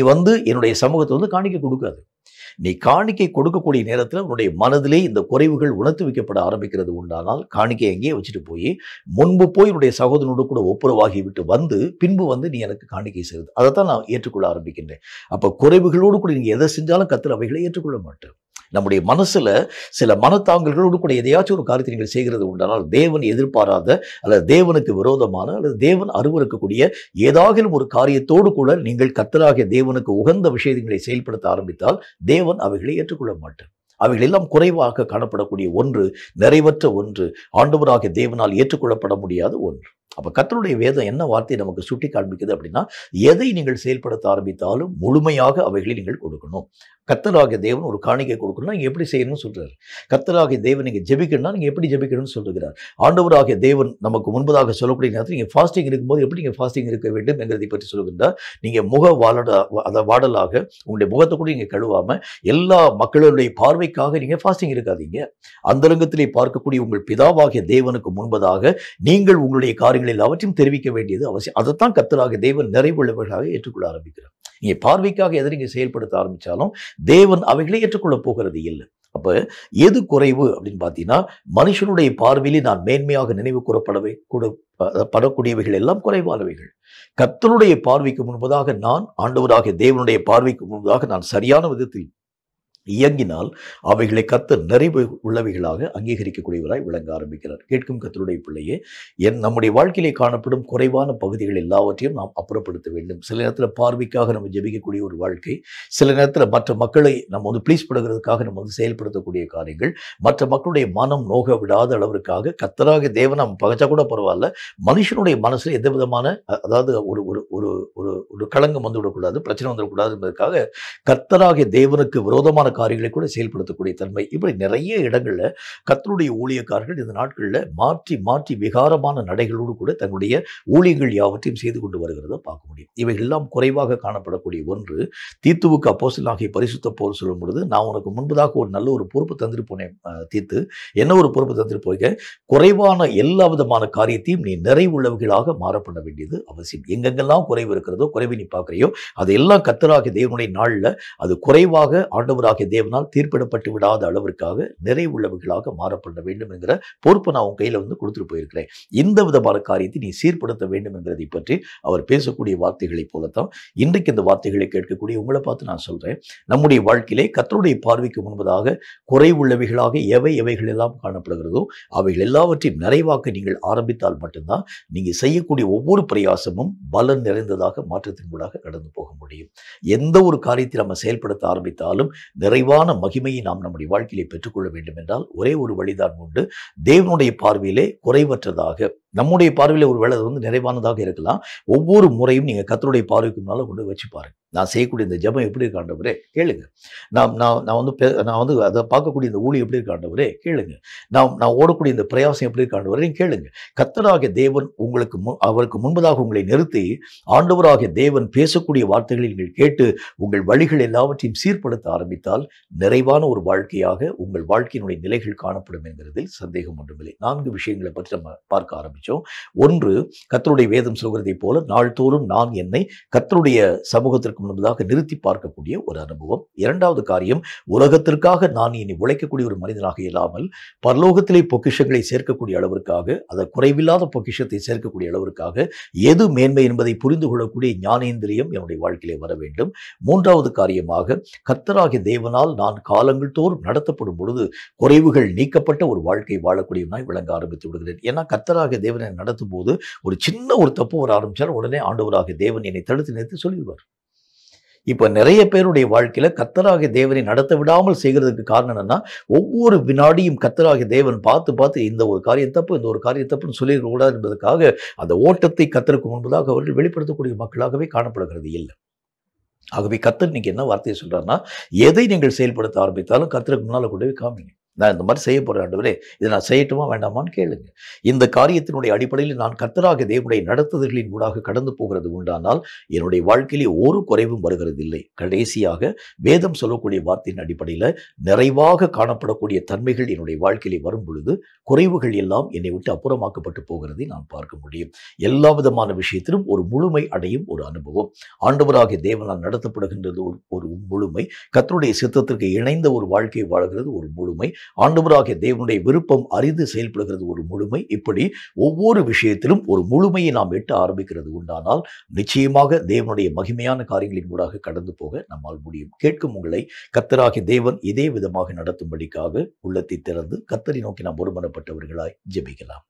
என்னுடைய சமூகத்தை காணிக்கை கொடுக்காது. நீ காணிக்கை கொடுக்கக்கூடிய நேரத்தில் உன்னுடைய மனதிலே இந்த குறைவுகள் உணர்த்து வைக்கப்பட ஆரம்பிக்கிறது உண்டானால் காணிக்கை எங்கேயே வச்சுட்டு போய் முன்பு போய் உன்னுடைய சகோதரனோடு கூட ஒப்புரவாகி விட்டு பின்பு நீ எனக்கு காணிக்கை செய்வது அதைத்தான் நான் ஏற்றுக்கொள்ள ஆரம்பிக்கின்றேன். அப்ப குறைவுகளோடு கூட நீங்க எதை செஞ்சாலும் கர்த்தர் அவைகளை ஏற்றுக்கொள்ள மாட்டேன். நம்முடைய மனசுல சில மனத்தாங்கல்களோடு கூட எதையாச்சும் ஒரு காரியத்தை நீங்கள் செய்கிறது உண்டானால் தேவன் எதிர்பாராத அல்லது தேவனுக்கு விரோதமான அல்லது தேவன் அருவருக்கக்கூடிய ஏதாகிலும் ஒரு காரியத்தோடு கூட நீங்கள் கர்த்தராகிய தேவனுக்கு உகந்த விஷயங்களை செயல்படுத்த ஆரம்பித்தால் தேவன் அவைகளை ஏற்றுக்கொள்ள மாட்டார். அவைகள் எல்லாம் குறைவாக காணப்படக்கூடிய ஒன்று, நிறைவற்ற ஒன்று, ஆண்டவராகிய தேவனால் ஏற்றுக்கொள்ளப்பட முடியாத ஒன்று. அப்ப கர்த்தருடைய வேதம் என்ன வார்த்தையை நமக்கு சுட்டி காண்பிக்குது அப்படின்னா எதை நீங்கள் செயல்படுத்த ஆரம்பித்தாலும் முழுமையாக அவைகளை நீங்கள் கொடுக்கணும். கர்த்தராகிய தேவன் ஒரு காணிக்கை கொடுக்கணும்னா நீங்க எப்படி செய்யணும்னு சொல்றாரு. கர்த்தராகிய தேவன் நீங்க ஜெபிக்கணும்னா நீங்க எப்படி ஜெபிக்கணும்னு சொல்லுகிறார். ஆண்டவராகிய தேவன் நமக்கு முன்பதாக சொல்லக்கூடிய நேரத்தில் நீங்க ஃபாஸ்டிங் இருக்கும்போது எப்படி நீங்க ஃபாஸ்டிங் இருக்க வேண்டும் என்கிறதை பற்றி சொல்லுகின்றார். நீங்க வாடலாக உங்களுடைய முகத்தை கூட நீங்க கழுவாம எல்லா மக்களுடைய பார்வைக்காக நீங்க ஃபாஸ்டிங் இருக்காதீங்க. அந்தரங்கத்திலே பார்க்கக்கூடிய உங்கள் பிதாவாகிய தேவனுக்கு முன்பதாக நீங்கள் உங்களுடைய காரியங்கள் எல்லாவற்றையும் தெரிவிக்க வேண்டியது அவசியம். அதைத்தான் கர்த்தராகிய தேவன் நிறைவுள்ளவர்களாக ஏற்றுக்கொள்ள ஆரம்பிக்கிறார். நீங்க பார்வைக்காக எதை நீங்க செயல்படுத்த ஆரம்பிச்சாலும் தேவன் அவைகளை ஏற்றுக்கொள்ள போகிறது இல்லை. அப்ப எது குறைவு அப்படின்னு பார்த்தீங்கன்னா மனுஷனுடைய பார்வையிலே நான் மேன்மையாக நினைவு படக்கூடியவைகள் எல்லாம் குறைவானவைகள். கர்த்தருடைய பார்வைக்கு முன்பதாக நான் ஆண்டவராகிய தேவனுடைய பார்வைக்கு முன்பதாக நான் சரியான விதத்தில் இயங்கினால் அவைகளை கர்த்தர் நிறைவு உள்ளவைகளாக அங்கீகரிக்கக்கூடியவராய் விளங்க ஆரம்பிக்கிறார். கேட்கும் கர்த்தருடைய பிள்ளையே, நம்முடைய வாழ்க்கையிலே காணப்படும் குறைவான பகுதிகள் எல்லாவற்றையும் நாம் அப்புறப்படுத்த வேண்டும். சில நேரத்தில் பார்வைக்காக நம்ம ஜெபிக்கக்கூடிய ஒரு வாழ்க்கை, சில நேரத்தில் மற்ற மக்களை நம்ம ப்ளீஸ் பண்ணுறதுக்காக நம்ம செயல்படுத்தக்கூடிய காரியங்கள், மற்ற மக்களுடைய மனம் நோக விடாத அளவிற்காக கர்த்தராகிய தேவனை நம்ம பகைச்சா கூட பரவாயில்ல, மனுஷனுடைய மனசில் எந்த விதமான அதாவது ஒரு ஒரு ஒரு ஒரு ஒரு களங்கம் வந்துவிடக்கூடாது, பிரச்சனை வந்துவிடக்கூடாது என்பதற்காக கர்த்தராகிய தேவனுக்கு விரோதமான காரியங்களை கூட செயல்படுத்தக்கூடிய தன்மை. இப்படி நிறைய இடங்களில் கர்த்தருடைய ஊழியக்காரர்கள் இந்த நாட்களில் மாற்றி மாற்றி விகாரமான நடைகளோடு கூட தங்களுடைய ஊழியங்கள் யாவற்றையும் செய்து கொண்டு வருகிறத பார்க்க முடியும். இவைகள் எல்லாம் குறைவாக காணப்படக்கூடிய ஒன்று. தீத்துவுக்கு அப்போஸ்தலனாகிய பரிசுத்த பவுல் சொல்லும் பொழுது, நான் உனக்கு முன்பதாக ஒரு நல்ல ஒரு பொறுப்பு தந்துட்டு போனேன் தீத்து, என்ன ஒரு பொறுப்பு தந்துட்டு போய்க, குறைவான எல்லா விதமான காரியத்தையும் நீ நிறைவுள்ளவர்களாக மாற பண்ண வேண்டியது அவசியம். எங்கெங்கெல்லாம் குறைவு இருக்கிறதோ, குறைவை நீ பார்க்குறியோ, அதையெல்லாம் கர்த்தராகிய தேவனுடைய நாளில் அது குறைவாக ஆண்டவராகிய தேவனால் தீர்ப்பிடப்பட்டு விடாத அளவிற்காக நிறைவுள்ளவர்களாக மாறப்பட வேண்டும் என்கிற பொறுப்பை நான் உன் கையில் கொடுத்துட்டு போயிருக்கிறேன். இந்த விதமான காரியத்தை நீ சீர்படுத்த வேண்டும் என்கிறதை பற்றி அவர் பேசக்கூடிய வார்த்தைகளைப் போலத்தான் இன்றைக்கு இந்த வார்த்தைகளை கேட்கக்கூடிய உங்களை பார்த்து நான் சொல்றேன். நம்முடைய வாழ்க்கையிலே கர்த்தருடைய பார்வைக்கு முன்பதாக குறைவுள்ளவைகளாக எவைகள் எல்லாம் காணப்படுகிறதோ அவைகள் எல்லாவற்றையும் நிறைவாக்க நீங்கள் ஆரம்பித்தால் மட்டும்தான் நீங்க செய்யக்கூடிய ஒவ்வொரு பிரயாசமும் பலன் நிறைந்ததாக மாற்றத்தின் மூலமாக கடந்து போக முடியும். எந்த ஒரு காரியத்தை நம்ம செயல்படுத்த ஆரம்பித்தாலும் நிறைவான மகிமையை நாம் நம்முடைய வாழ்க்கையிலே பெற்றுக்கொள்ள வேண்டும் என்றால் ஒரே ஒரு வழிதான் உண்டு. தேவனுடைய பார்வையிலே குறைவற்றதாக, நம்முடைய பார்வையில் ஒரு வேளை நிறைவானதாக இருக்கலாம். ஒவ்வொரு முறையும் நீங்க கர்த்தருடைய பார்வைக்கு முன்னால கொண்டு வச்சு பாருங்க. நான் செய்யக்கூடிய இந்த ஜெபம் எப்படி இருக்கு ஆண்டவரே கேளுங்க. நான் அதை பார்க்கக்கூடிய இந்த ஊழியம் எப்படி இருக்கு ஆண்டவரே கேளுங்க. நான் ஓடக்கூடிய இந்த பிரயாசம் எப்படி இருக்கு ஆண்டவரே கேளுங்க. கர்த்தராகிய தேவன் அவருக்கு முன்பதாக உங்களை நிறுத்தி ஆண்டவராகிய தேவன் பேசக்கூடிய வார்த்தைகளை நீங்கள் கேட்டு உங்கள் வழிகள் எல்லாவற்றையும் சீர்படுத்த ஆரம்பித்தால் நிறைவான ஒரு வாழ்க்கையாக உங்கள் வாழ்க்கையினுடைய நிலைகள் காணப்படும் என்கிறதில் சந்தேகம் ஒன்றுமில்லை. 4 விஷயங்களை பற்றி நம்ம பார்க்க ஆரம்பிச்சோம். ஒன்று, கர்த்தருடைய வேதம் சொல்கிறதை போல நாள்தோறும் நான் என்னை கர்த்தருடைய சமூகத்திற்கு முன்பதாக நிறுத்தி பார்க்கக்கூடிய ஒரு அனுபவம். இரண்டாவது காரியம், உலகத்திற்காக நான் இனி உழைக்கக்கூடிய ஒரு மனிதனாக இல்லாமல் பரலோகத்திலே பொக்கிஷங்களை சேர்க்கக்கூடிய அளவிற்காக, அதை குறைவில்லாத பொக்கிஷத்தை சேர்க்கக்கூடிய அளவிற்காக எது மேன்மை என்பதை புரிந்து கொள்ளக்கூடிய ஞானேந்திரியம் என்னுடைய வாழ்க்கையிலே வர வேண்டும். மூன்றாவது காரியமாக, கர்த்தராகிய தேவனால் நான் காலங்கள் தோறும் நடத்தப்படும் பொழுது குறைவுகள் நீக்கப்பட்ட ஒரு வாழ்க்கை வாழக்கூடியவனாய் விளங்க ஆரம்பித்து விடுகிறேன். ஏன்னா கர்த்தராகிய தேவனை நடத்தும் போது ஒரு சின்ன ஒரு தப்பு வர ஆரம்பிச்சால் உடனே ஆண்டவராகிய தேவன் என்னை தடுத்து நிறுத்தி சொல்லிடுவார். இப்ப நிறைய பேருடைய வாழ்க்கையில கர்த்தராகிய தேவனை நடத்த விடாமல் செய்கிறதுக்கு காரணம் என்னன்னா, ஒவ்வொரு வினாடியும் கர்த்தராகிய தேவன் பார்த்து இந்த ஒரு காரியம் தப்பு, இந்த ஒரு காரியம் தப்புன்னு சொல்லிட கூடாது என்பதற்காக அந்த ஓட்டத்தை கர்த்தருக்கு முன்பதாக அவர்கள் வெளிப்படுத்தக்கூடிய மக்களாகவே காணப்படுகிறது இல்லை. ஆகவே கர்த்தர் இன்னைக்கு என்ன வார்த்தையை சொல்றாருன்னா, எதை நீங்கள் செயல்படுத்த ஆரம்பித்தாலும் கர்த்தருக்கு முன்னால கொண்டு போய் காமிங்க. நான் இந்த மாதிரி செய்ய போறேன் ஆண்டவரே, இதை நான் செய்யட்டுமா வேண்டாமான்னு கேளுங்க. இந்த காரியத்தினுடைய அடிப்படையில் நான் கர்த்தராகிய தேவனுடைய நடத்துதல்களின் ஊடாக கடந்து போகிறது உண்டானால் என்னுடைய வாழ்க்கையிலே ஒரு குறைவும் வருகிறது இல்லை. கடைசியாக வேதம் சொல்லக்கூடிய வார்த்தையின் அடிப்படையில் நிறைவாக காணப்படக்கூடிய தன்மைகள் என்னுடைய வாழ்க்கையிலே வரும் பொழுது குறைவுகள் எல்லாம் என்னை விட்டு அப்புறமாக்கப்பட்டு போகிறதை நான் பார்க்க முடியும். எல்லா விதமான விஷயத்திலும் ஒரு முழுமை அடையும் ஒரு அனுபவம். ஆண்டவராகிய தேவனால் நடத்தப்படுகின்றது ஒரு முழுமை. கர்த்தருடைய சித்தத்திற்கு இணைந்த ஒரு வாழ்க்கையை வாழ்கிறது ஒரு முழுமை. ஆண்டவராகிய தேவனுடைய விருப்பம் அறிந்து செயல்படுகிறது ஒரு முழுமை. இப்படி ஒவ்வொரு விஷயத்திலும் ஒரு முழுமையை நாம் எட்ட ஆரம்பிக்கிறது உண்டானால் நிச்சயமாக தேவனுடைய மகிமையான காரியங்களின் ஊடாக கடந்து போக நம்மால் முடியும். கேட்கும் உங்களை கர்த்தராகிய தேவன் இதே விதமாக நடத்தும்படிக்காக உள்ளத்தை திறந்து கர்த்தரை நோக்கி நாம் ஒருமனப்பட்டவர்களாய் ஜெபிக்கலாம்.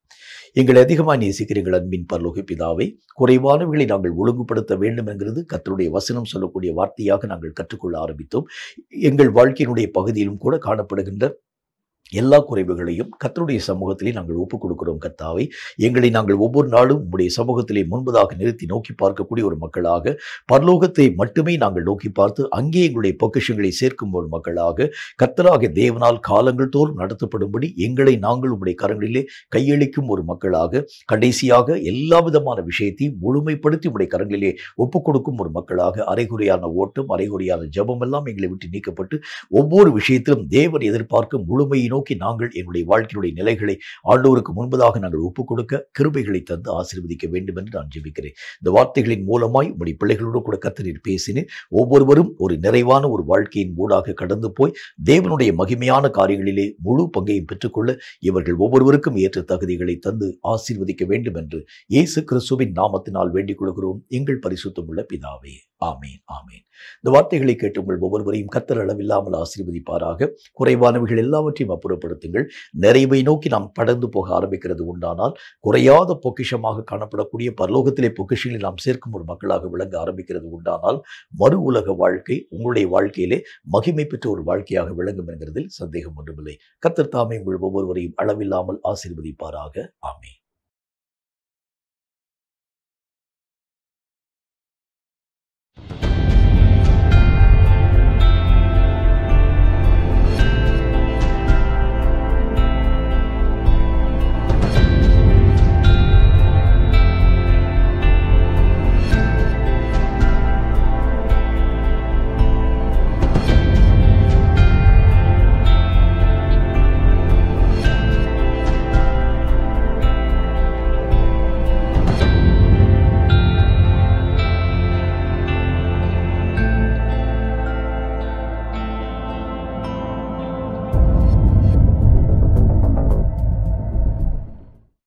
எங்களை அதிகமாக நேசிக்கிறீர்கள் அன்பின் பரலோக பிதாவே, குறைவானவர்களை நாங்கள் ஒழுங்குபடுத்த வேண்டும் என்கிறது கர்த்தருடைய வசனம் சொல்லக்கூடிய வார்த்தையாக நாங்கள் கற்றுக்கொள்ள ஆரம்பித்தோம். எங்கள் வாழ்க்கையினுடைய பகுதியிலும் கூட காணப்படுகின்ற எல்லா குறைவுகளையும் கர்த்தருடைய சமூகத்திலே நாங்கள் ஒப்புக் கொடுக்கிறோம். கர்த்தாவே, எங்களை நாங்கள் ஒவ்வொரு நாளும் உம்முடைய சமூகத்திலே முன்பதாக நிறுத்தி நோக்கி பார்க்கக்கூடிய ஒரு மக்களாக, பரலோகத்தை மட்டுமே நாங்கள் நோக்கி பார்த்து அங்கே எங்களுடைய பொக்கிஷங்களை சேர்க்கும் ஒரு மக்களாக, கர்த்தராகிய தேவனால் காலங்கள் தோறும் நடத்தப்படும்படி எங்களை நாங்கள் உம்முடைய கரங்களிலே கையளிக்கும் ஒரு மக்களாக, கடைசியாக எல்லா விதமான விஷயத்தையும் முழுமைப்படுத்தி உம்முடைய கரங்களிலே ஒப்புக் கொடுக்கும் ஒரு மக்களாக, அரைகுறையான ஓட்டம், அரைகுறையான ஜபம் எல்லாம் எங்களை விட்டு நீக்கப்பட்டு ஒவ்வொரு விஷயத்திலும் தேவன் எதிர்பார்க்கும் முழுமையை நோக்கி நாங்கள் எங்களுடைய வாழ்க்கையுடைய நிலைகளை ஆண்டவருக்கு முன்பதாக நாங்கள் ஒப்புக் கொடுக்க கிருபைகளை தந்து ஆசீர்வதிக்க வேண்டும் என்று நான் ஜெபிக்கிறேன். இந்த வார்த்தைகளின் மூலமாய் உம்முடைய பிள்ளைகளோடு கூட கர்த்தர் பேசினேன். ஒவ்வொருவரும் ஒரு நிறைவான ஒரு வாழ்க்கையின் ஊடாக கடந்து போய் தேவனுடைய மகிமையான காரியங்களிலே முழு பங்கையும் பெற்றுக்கொள்ள இவர்கள் ஒவ்வொருவருக்கும் ஏற்ற தகுதிகளை தந்து ஆசீர்வதிக்க வேண்டும் என்று இயேசு கிறிஸ்துவின் நாமத்தினால் வேண்டிக் கொள்கிறோம் எங்கள் பரிசுத்தமுள்ள பிதாவே. ஆமீன், ஆமீன். இந்த வார்த்தைகளை கேட்டு உங்கள் ஒவ்வொருவரையும் கர்த்தர் அளவில்லாமல் ஆசீர்வதிப்பாராக. குறைவானவைகள் எல்லாவற்றையும் அப்புறப்படுத்துங்கள். நிறைவை நோக்கி நாம் கடந்து போக ஆரம்பிக்கிறது உண்டானால், குறையாத பொக்கிஷமாக காணப்படக்கூடிய பரலோகத்திலே பொக்கிஷங்களை நாம் சேர்க்கும் ஒரு மக்களாக விளங்க ஆரம்பிக்கிறது உண்டானால், மறு உலக வாழ்க்கை உங்களுடைய வாழ்க்கையிலே மகிமை பெற்ற ஒரு வாழ்க்கையாக விளங்கும் என்கிறதில் சந்தேகம் ஒன்றுமில்லை. கர்த்தர் தாமே உங்கள் ஒவ்வொருவரையும் அளவில்லாமல் ஆசீர்வதிப்பாராக. ஆமீன்.